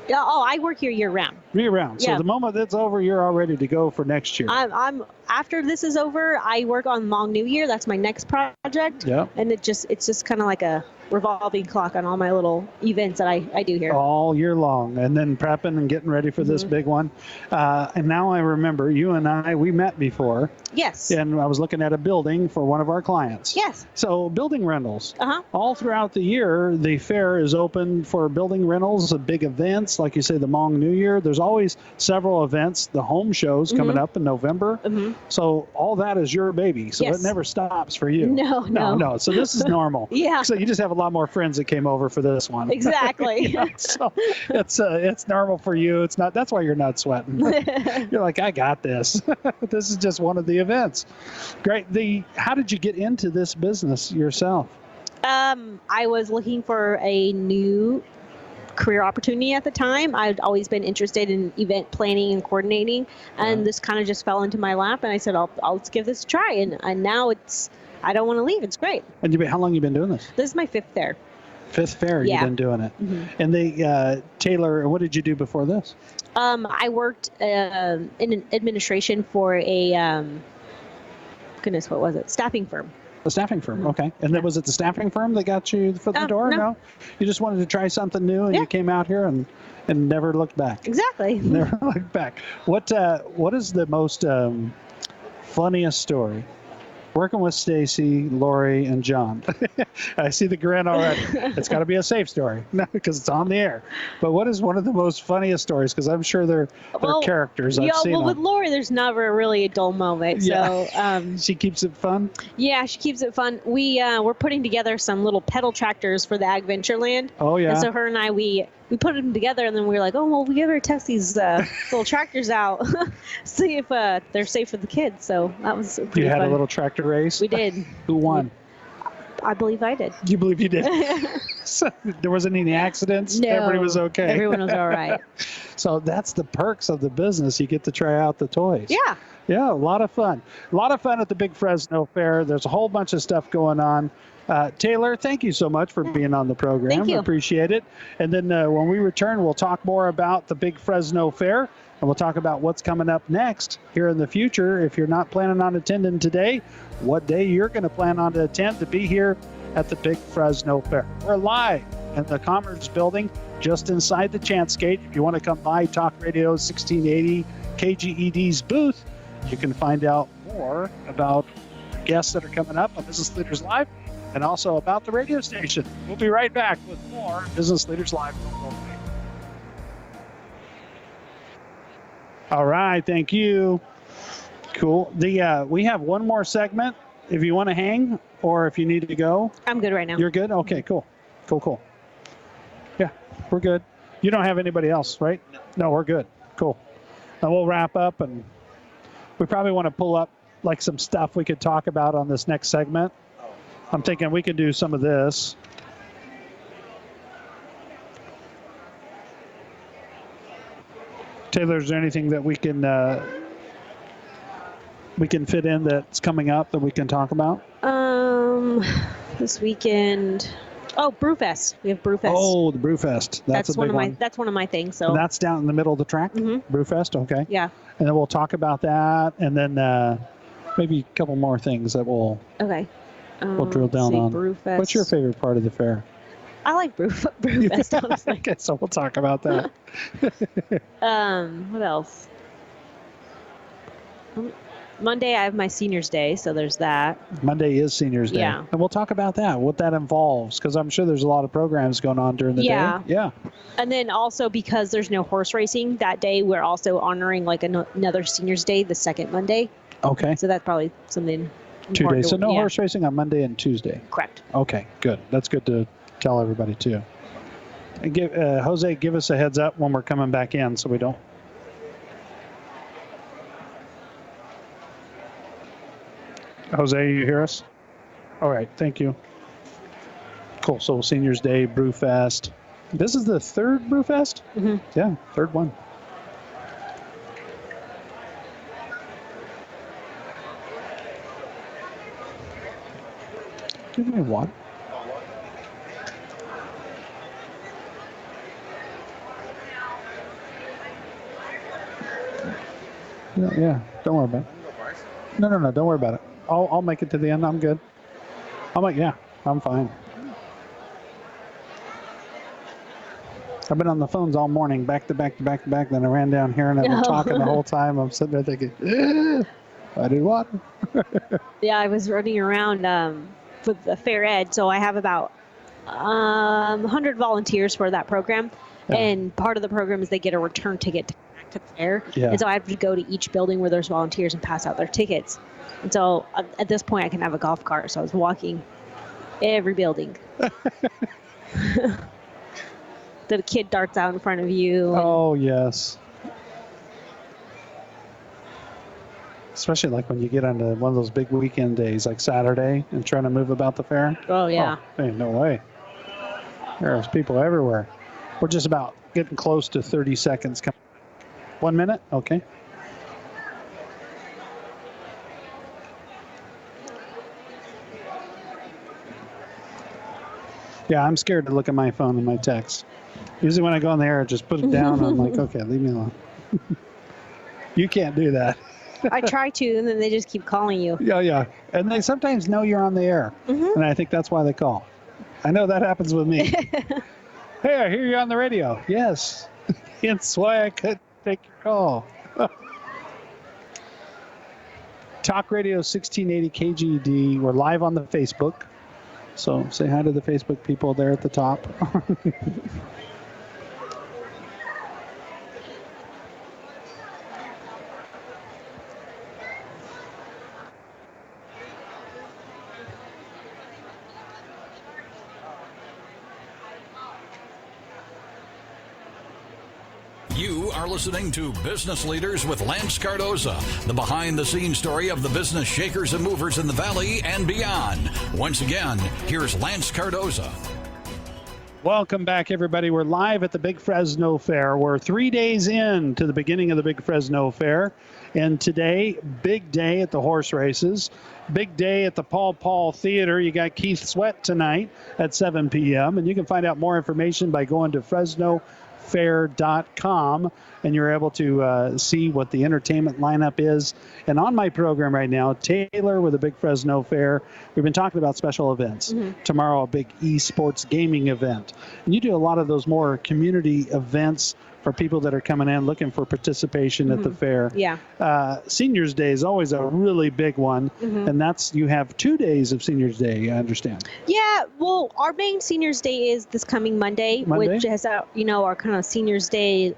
Yeah. Oh, I work here year round. Year round. Yeah. So the moment it's over, you're all ready to go for next year. I'm after this is over, I work on Long New Year. That's my next project. Yeah. And it's just kind of like a revolving clock on all my little events that I do here. All year long, and then prepping and getting ready for this big one. And now I remember you and we met before. Yes. And I was looking at a building for one of our clients. Yes. So building rentals. Uh-huh. All throughout the year, the fair is open for building rentals, big events, like you say, the Hmong New Year. There's always several events, the home shows coming up in November. So all that is your baby. So it never stops for you. No. So this is normal. Yeah. So you just have a lot more friends that came over for this one. Exactly. So it's normal for you. It's not. That's why you're not sweating. You're like, I got this. This is just one of the events. Great. How did you get into this business yourself? I was looking for a new career opportunity at the time. I'd always been interested in event planning and coordinating, and this kind of just fell into my lap. And I said, I'll give this a try. And now I don't want to leave. It's great. And how long have you been doing this? This is my fifth fair. Fifth fair, you've been doing it. And Taylor, what did you do before this? I worked in administration for a, what was it? Staffing firm. A staffing firm, okay. And then was it the staffing firm that got you the foot in the door? No. You just wanted to try something new, and you came out here and never looked back. Exactly. Never looked back. What is the most funniest story? Working with Stacy, Lori, and John. I see the grin already. It's got to be a safe story because it's on the air. But what is one of the most funniest stories? Because I'm sure they're characters. I've seen them. With Lori, there's never really a dull moment. So she keeps it fun. Yeah, she keeps it fun. We're putting together some little pedal tractors for the Ag Ventureland. Oh yeah. And so her and I we put them together, and then we were like, we better test these little tractors out, see if they're safe for the kids. So that was pretty fun. You had a little tractor race? We did. Who won? I believe I did. You believe you did? So there wasn't any accidents? No. Everybody was okay? Everyone was all right. So that's the perks of the business. You get to try out the toys. Yeah. Yeah, a lot of fun. A lot of fun at the Big Fresno Fair. There's a whole bunch of stuff going on. Taylor, thank you so much for being on the program. Thank you. Appreciate it. And then when we return, we'll talk more about the Big Fresno Fair, and we'll talk about what's coming up next here in the future. If you're not planning on attending today, what day you're going to plan on to attend to be here at the Big Fresno Fair. We're live in the Commerce Building, just inside the Chance Gate. If you want to come by Talk Radio 1680 KGED's booth, you can find out more about guests that are coming up on Business Leaders Live and also about the radio station. We'll be right back with more Business Leaders Live. All right, thank you. Cool. We have one more segment. If you want to hang or if you need to go. I'm good right now. You're good? Okay, cool. Cool. Yeah, we're good. You don't have anybody else, right? No, we're good. Cool. And we'll wrap up, and we probably want to pull up like some stuff we could talk about on this next segment. I'm thinking we could do some of this. Taylor, is there anything that we can fit in that's coming up that we can talk about? This weekend. Oh, Brewfest. We have Brewfest. Oh, the Brewfest. That's a big one. That's one of my things. So And that's down in the middle of the track. Brewfest. Okay. yeah. And then we'll talk about that, and then maybe a couple more things that we'll Okay. we'll drill down on. Brewfest. What's your favorite part of the fair? I like Brewfest, honestly. Okay, so we'll talk about that. What else? Monday I have my seniors day, so there's that. Monday is Seniors Day. Yeah. And we'll talk about that, what that involves, because I'm sure there's a lot of programs going on during the Yeah. day. Yeah. And then also because there's no horse racing that day, we're also honoring like another seniors day the second Monday. Okay. So that's probably something 2 important days. So to- no yeah, horse racing on Monday and Tuesday. Correct. Okay, good. That's good to tell everybody too. And Jose, give us a heads up when we're coming back in so we don't. Jose, you hear us? All right, thank you. Cool. So Seniors Day, Brewfest. This is the third Brewfest? Mm-hmm. Yeah, third one. Give me one. Yeah, don't worry about it. No, don't worry about it. I'll make it to the end. I'm good. I'm fine. I've been on the phones all morning, back to back. Then I ran down here and I've been talking the whole time. I'm sitting there thinking, I did what? Yeah, I was running around with the Fair Ed, so I have about 100 volunteers for that program. Yeah. And part of the program is they get a return ticket to come back to the fair. Yeah. And so I have to go to each building where there's volunteers and pass out their tickets. And so at this point, I can have a golf cart. So I was walking every building. The kid darts out in front of you. Oh, yes. Especially like when you get onto one of those big weekend days like Saturday and trying to move about the fair. Oh, yeah. Oh, ain't no way. There's people everywhere. We're just about getting close to 30 seconds. 1 minute? Okay. Yeah, I'm scared to look at my phone and my text. Usually when I go on the air, I just put it down. I'm like, okay, leave me alone. You can't do that. I try to, and then they just keep calling you. Yeah. And they sometimes know you're on the air. Mm-hmm. And I think that's why they call. I know that happens with me. Hey, I hear you're on the radio. Yes. That's why I couldn't take your call. Talk Radio 1680 KGED. We're live on the Facebook. So say hi to the Facebook people there at the top. You are listening to Business Leaders with Lance Cardoza, the behind-the-scenes story of the business shakers and movers in the Valley and beyond. Once again, here's Lance Cardoza. Welcome back, everybody. We're live at the Big Fresno Fair. We're 3 days in to the beginning of the Big Fresno Fair. And today, big day at the horse races. Big day at the Paul Theater. You got Keith Sweat tonight at 7 p.m. And you can find out more information by going to FresnoFair.com, and you're able to see what the entertainment lineup is. And on my program right now, Taylor with the Big Fresno Fair. We've been talking about special events. Tomorrow, a big esports gaming event. And you do a lot of those more community events for people that are coming in looking for participation at the fair. Yeah. Seniors Day is always a really big one, and that's, you have 2 days of Seniors Day, I understand. Yeah, well, our main Seniors Day is this coming Monday? Which has our kind of Seniors Day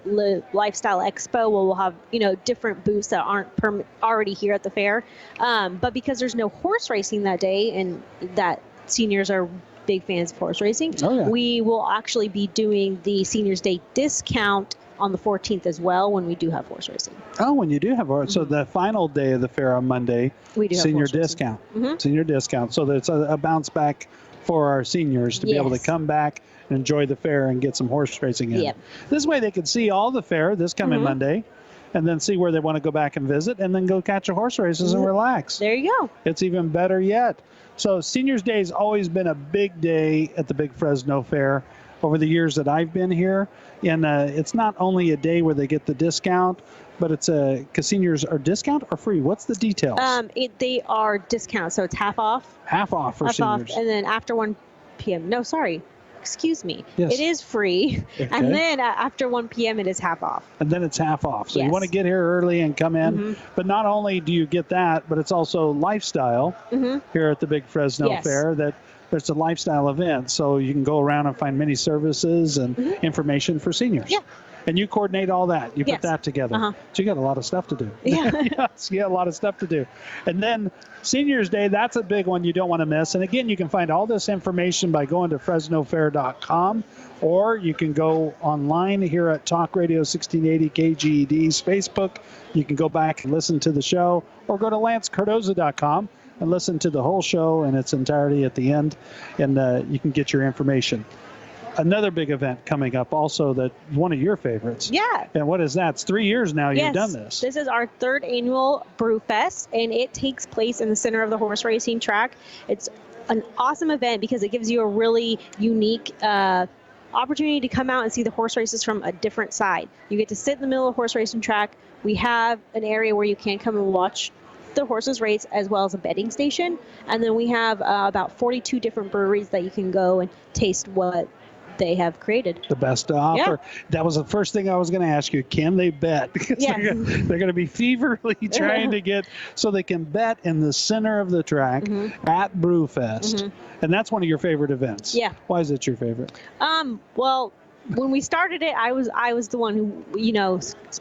Lifestyle Expo, where we'll have, different booths that aren't already here at the fair. But because there's no horse racing that day, and that seniors are big fans of horse racing, we will actually be doing the Seniors Day discount on the 14th as well, when we do have horse racing. Oh, when you do have horse. So the final day of the fair on Monday, we do have senior horse racing. discount. Senior discount. So that's a bounce back for our seniors to be able to come back and enjoy the fair and get some horse racing in. This way they can see all the fair this coming Monday, and then see where they want to go back and visit, and then go catch a horse races and relax. There you go. It's even better yet. So Seniors Day has always been a big day at the Big Fresno Fair over the years that I've been here. And it's not only a day where they get the discount, but it's because seniors are discount or free. What's the details? They are discount, so it's half off. Half off for seniors. And then after 1 p.m. No, sorry. Excuse me. Yes. It is free. Okay. And then after 1 p.m. it is half off. And then it's half off. So you want to get here early and come in. But not only do you get that, but it's also lifestyle here at the Big Fresno Fair. That there's a lifestyle event. So you can go around and find many services and information for seniors. And you coordinate all that. You put that together. So you got a lot of stuff to do. Yes, you got a lot of stuff to do. And then Seniors Day, that's a big one you don't want to miss. And again, you can find all this information by going to FresnoFair.com, or you can go online here at Talkradio 1680 KGED's Facebook. You can go back and listen to the show, or go to LanceCardoza.com and listen to the whole show in its entirety at the end, and you can get your information. Another big event coming up also, that one of your favorites. Yeah. And what is that? It's 3 years now you've done this. This is our third annual Brew Fest, and it takes place in the center of the horse racing track. It's an awesome event because it gives you a really unique opportunity to come out and see the horse races from a different side. You get to sit in the middle of the horse racing track. We have an area where you can come and watch the horses race, as well as a betting station. And then we have about 42 different breweries that you can go and taste what they have created. The best offer. That was the first thing I was going to ask you. Can they bet? Because they're going to be feverly trying to get so they can bet in the center of the track at Brewfest. And that's one of your favorite events. Yeah. Why is it your favorite? Well, when we started it, I was the one who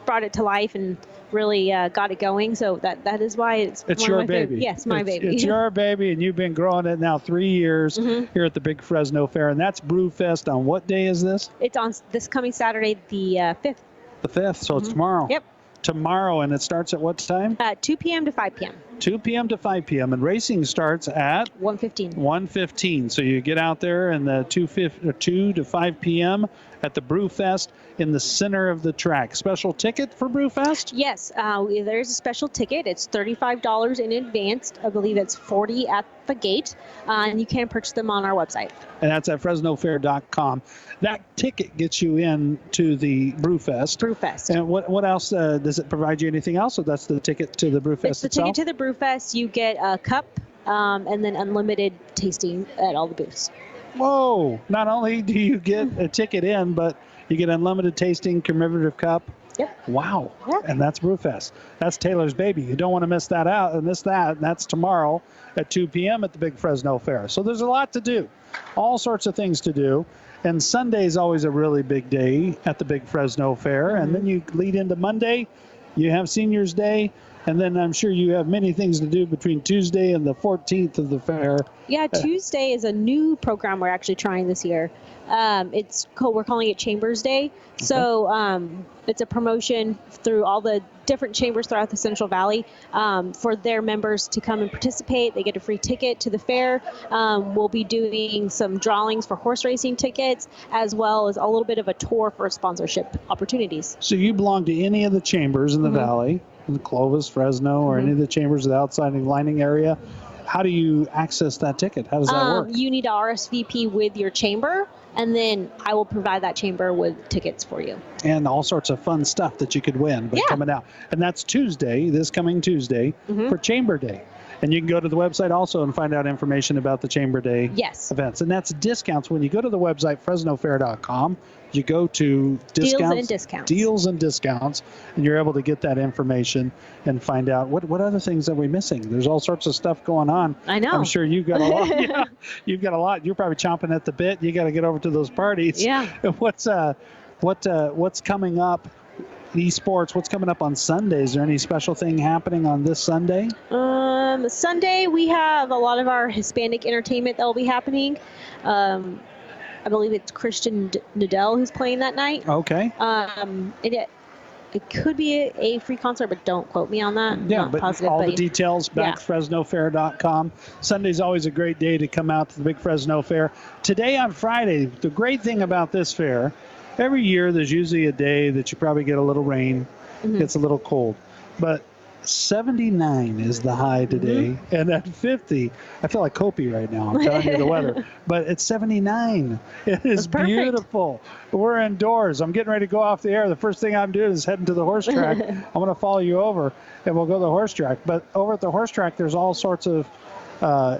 brought it to life and really got it going. So that is why it's your baby. Yes, my baby. It's your baby, and you've been growing it now 3 years here at the Big Fresno Fair. And that's Brewfest on what day is this? It's on this coming Saturday, the 5th. The 5th, so it's tomorrow. Yep. Tomorrow, and it starts at what time? 2 p.m. to 5 p.m. 2 p.m. to 5 p.m. And racing starts at 1:15. 1:15. So you get out there in the 2 to 5 p.m. at the Brewfest in the center of the track. Special ticket for Brewfest? Yes, there's a special ticket. It's $35 in advance. I believe it's $40 at the gate, and you can purchase them on our website. And that's at FresnoFair.com. That ticket gets you in to the Brewfest. Brewfest. And what else? Does it provide you anything else? Or that's the ticket to the Brewfest It's the itself? ticket to the Brewfest. You get a cup and then unlimited tasting at all the booths. Whoa! Not only do you get a ticket in, but you get unlimited tasting, commemorative cup. Yep. Wow. Yep. And that's Brewfest. That's Taylor's baby. You don't want to miss that out and miss that. And that's tomorrow at 2 p.m. at the Big Fresno Fair. So there's a lot to do. All sorts of things to do. And Sunday is always a really big day at the Big Fresno Fair. And then you lead into Monday. You have Seniors Day. And then I'm sure you have many things to do between Tuesday and the 14th of the fair. Yeah, Tuesday is a new program we're actually trying this year. We're calling it Chambers Day. So it's a promotion through all the different chambers throughout the Central Valley for their members to come and participate. They get a free ticket to the fair. We'll be doing some drawings for horse racing tickets, as well as a little bit of a tour for sponsorship opportunities. So you belong to any of the chambers in the valley, in Clovis, Fresno, or any of the chambers of the outside lining area. How do you access that ticket? How does that work? You need to RSVP with your chamber, and then I will provide that chamber with tickets for you. And all sorts of fun stuff that you could win by coming out. And that's Tuesday, this coming Tuesday, for Chamber Day. And you can go to the website also and find out information about the Chamber Day events. And that's discounts. When you go to the website, FresnoFair.com, you go to deals and discounts, and you're able to get that information and find out what other things are we missing. There's all sorts of stuff going on. I know. I'm sure you've got a lot. Yeah, you've got a lot. You're probably chomping at the bit. You got to get over to those parties. Yeah. What's coming up? Esports, what's coming up on Sunday? Is there any special thing happening on this Sunday? Sunday we have a lot of our Hispanic entertainment that will be happening. I believe it's Christian Nadell who's playing that night. Okay. It could be a free concert, but don't quote me on that. Yeah, Not but positive, all the details back at FresnoFair.com. Sunday's always a great day to come out to the big Fresno Fair. Today on Friday, the great thing about this fair, every year there's usually a day that you probably get a little rain, gets a little cold. But 79 is the high today, and at 50, I feel like Kopi right now. I'm telling you the weather. But it's 79. It is beautiful. We're indoors. I'm getting ready to go off the air. The first thing I'm doing is heading to the horse track. I'm going to follow you over, and we'll go to the horse track. But over at the horse track, there's all sorts of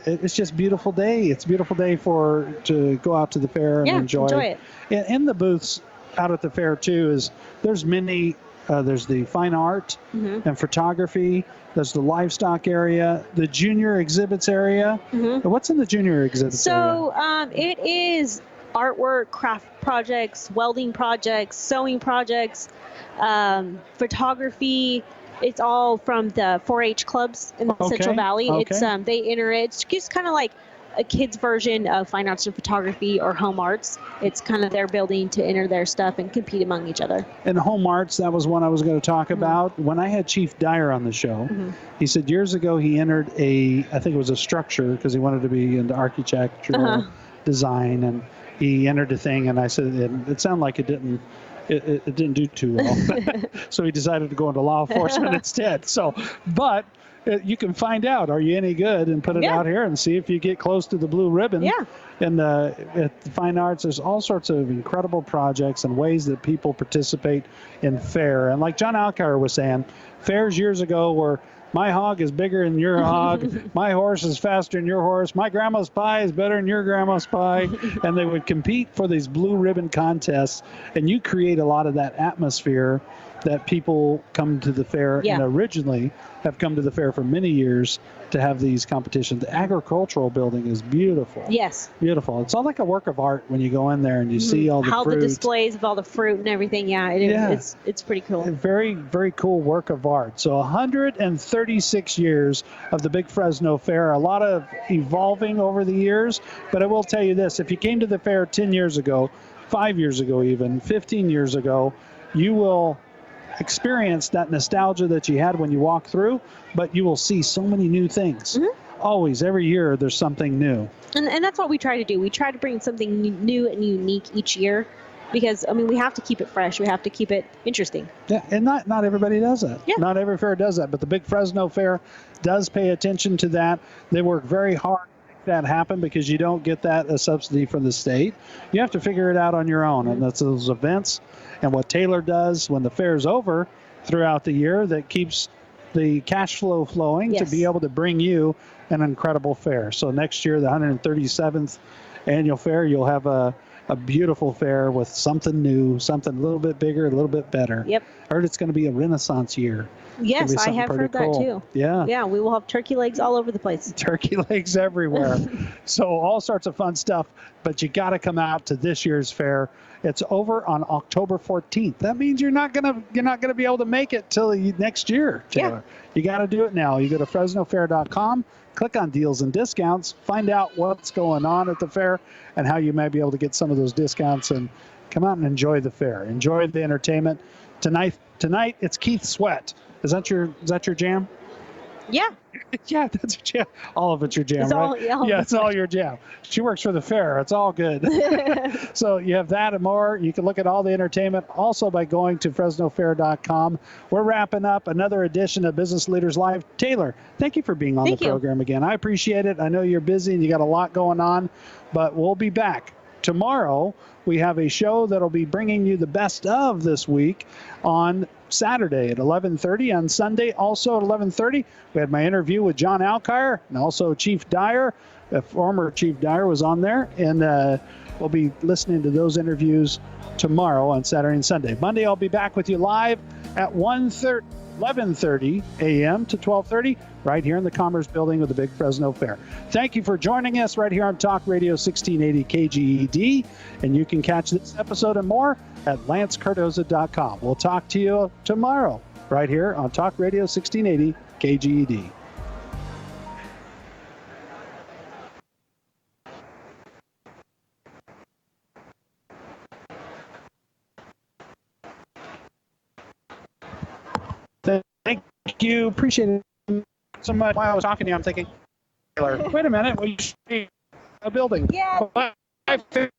it's just a beautiful day. It's a beautiful day to go out to the fair and enjoy it. In the booths out at the fair, too, there's many. There's the fine art and photography. There's the livestock area, the junior exhibits area. What's in the junior exhibits area? So it is artwork, craft projects, welding projects, sewing projects, photography. It's all from the 4-H clubs in the Central Valley. Okay. It's they enter it. It's just kind of like a kid's version of fine arts and photography or home arts. It's kind of their building to enter their stuff and compete among each other. And home arts, that was one I was going to talk about. When I had Chief Dyer on the show, he said years ago he entered I think it was a structure because he wanted to be into architectural design, and he entered a thing, and I said it sounded like it didn't do too well. So he decided to go into law enforcement instead. But you can find out, are you any good, and put it out here and see if you get close to the blue ribbon. Yeah. And at the Fine Arts, there's all sorts of incredible projects and ways that people participate in fair. And like John Alcar was saying, fairs years ago were, my hog is bigger than your hog, my horse is faster than your horse, my grandma's pie is better than your grandma's pie. And they would compete for these blue ribbon contests, and you create a lot of that atmosphere that people come to the fair and originally have come to the fair for many years to have these competitions. The agricultural building is beautiful. Yes. Beautiful. It's all like a work of art when you go in there and you see all the fruit. The displays of all the fruit and everything. It's pretty cool. A very, very cool work of art. So 136 years of the Big Fresno Fair, a lot of evolving over the years, but I will tell you this, if you came to the fair 10 years ago, 5 years ago even, 15 years ago, you will experience that nostalgia that you had when you walk through, but you will see so many new things. Always, every year, there's something new. And that's what we try to do. We try to bring something new and unique each year because, we have to keep it fresh. We have to keep it interesting. Yeah, and not everybody does that. Yeah. Not every fair does that, but the Big Fresno Fair does pay attention to that. They work very hard to make that happen because you don't get that a subsidy from the state. You have to figure it out on your own, and that's those events. And what Taylor does when the fair's over throughout the year, that keeps the cash flow flowing to be able to bring you an incredible fair. So next year, the 137th annual fair, you'll have a beautiful fair with something new, something a little bit bigger, a little bit better. Yep. I heard it's going to be a Renaissance year. Yes, I something have pretty heard cool. that too. Yeah. Yeah, we will have turkey legs all over the place. Turkey legs everywhere. So all sorts of fun stuff, but you got to come out to this year's fair. It's over on October 14th. That means you're not gonna be able to make it till next year, Taylor. Yeah. You got to do it now. You go to FresnoFair.com, click on deals and discounts, find out what's going on at the fair and how you might be able to get some of those discounts, and come out and enjoy the fair. Enjoy the entertainment. Tonight it's Keith Sweat. Is that your jam? Yeah. Yeah, that's your jam. All of it's your jam, It's right? all- yeah, Yeah, it's all your jam. She works for the fair. It's all good. So you have that and more. You can look at all the entertainment also by going to FresnoFair.com. We're wrapping up another edition of Business Leaders Live. Taylor, thank you for being on Thank the you. program again. I appreciate it. I know you're busy and you got a lot going on, but we'll be back. Tomorrow, we have a show that'll be bringing you the best of this week on Saturday at 11:30. On Sunday, also at 11:30, we had my interview with John Alkire and also Chief Dyer. Former Chief Dyer was on there, and we'll be listening to those interviews tomorrow on Saturday and Sunday. Monday, I'll be back with you live at 11:30 a.m. to 12:30 right here in the Commerce Building of the Big Fresno Fair. Thank you for joining us right here on Talk Radio 1680 KGED, and you can catch this episode and more at lancecardoza.com. We'll talk to you tomorrow right here on Talk Radio 1680 KGED. Thank you. Appreciate it so much. While I was talking to you, I'm thinking, Taylor, wait a minute, we should be a building. Yeah. Bye, Facebook.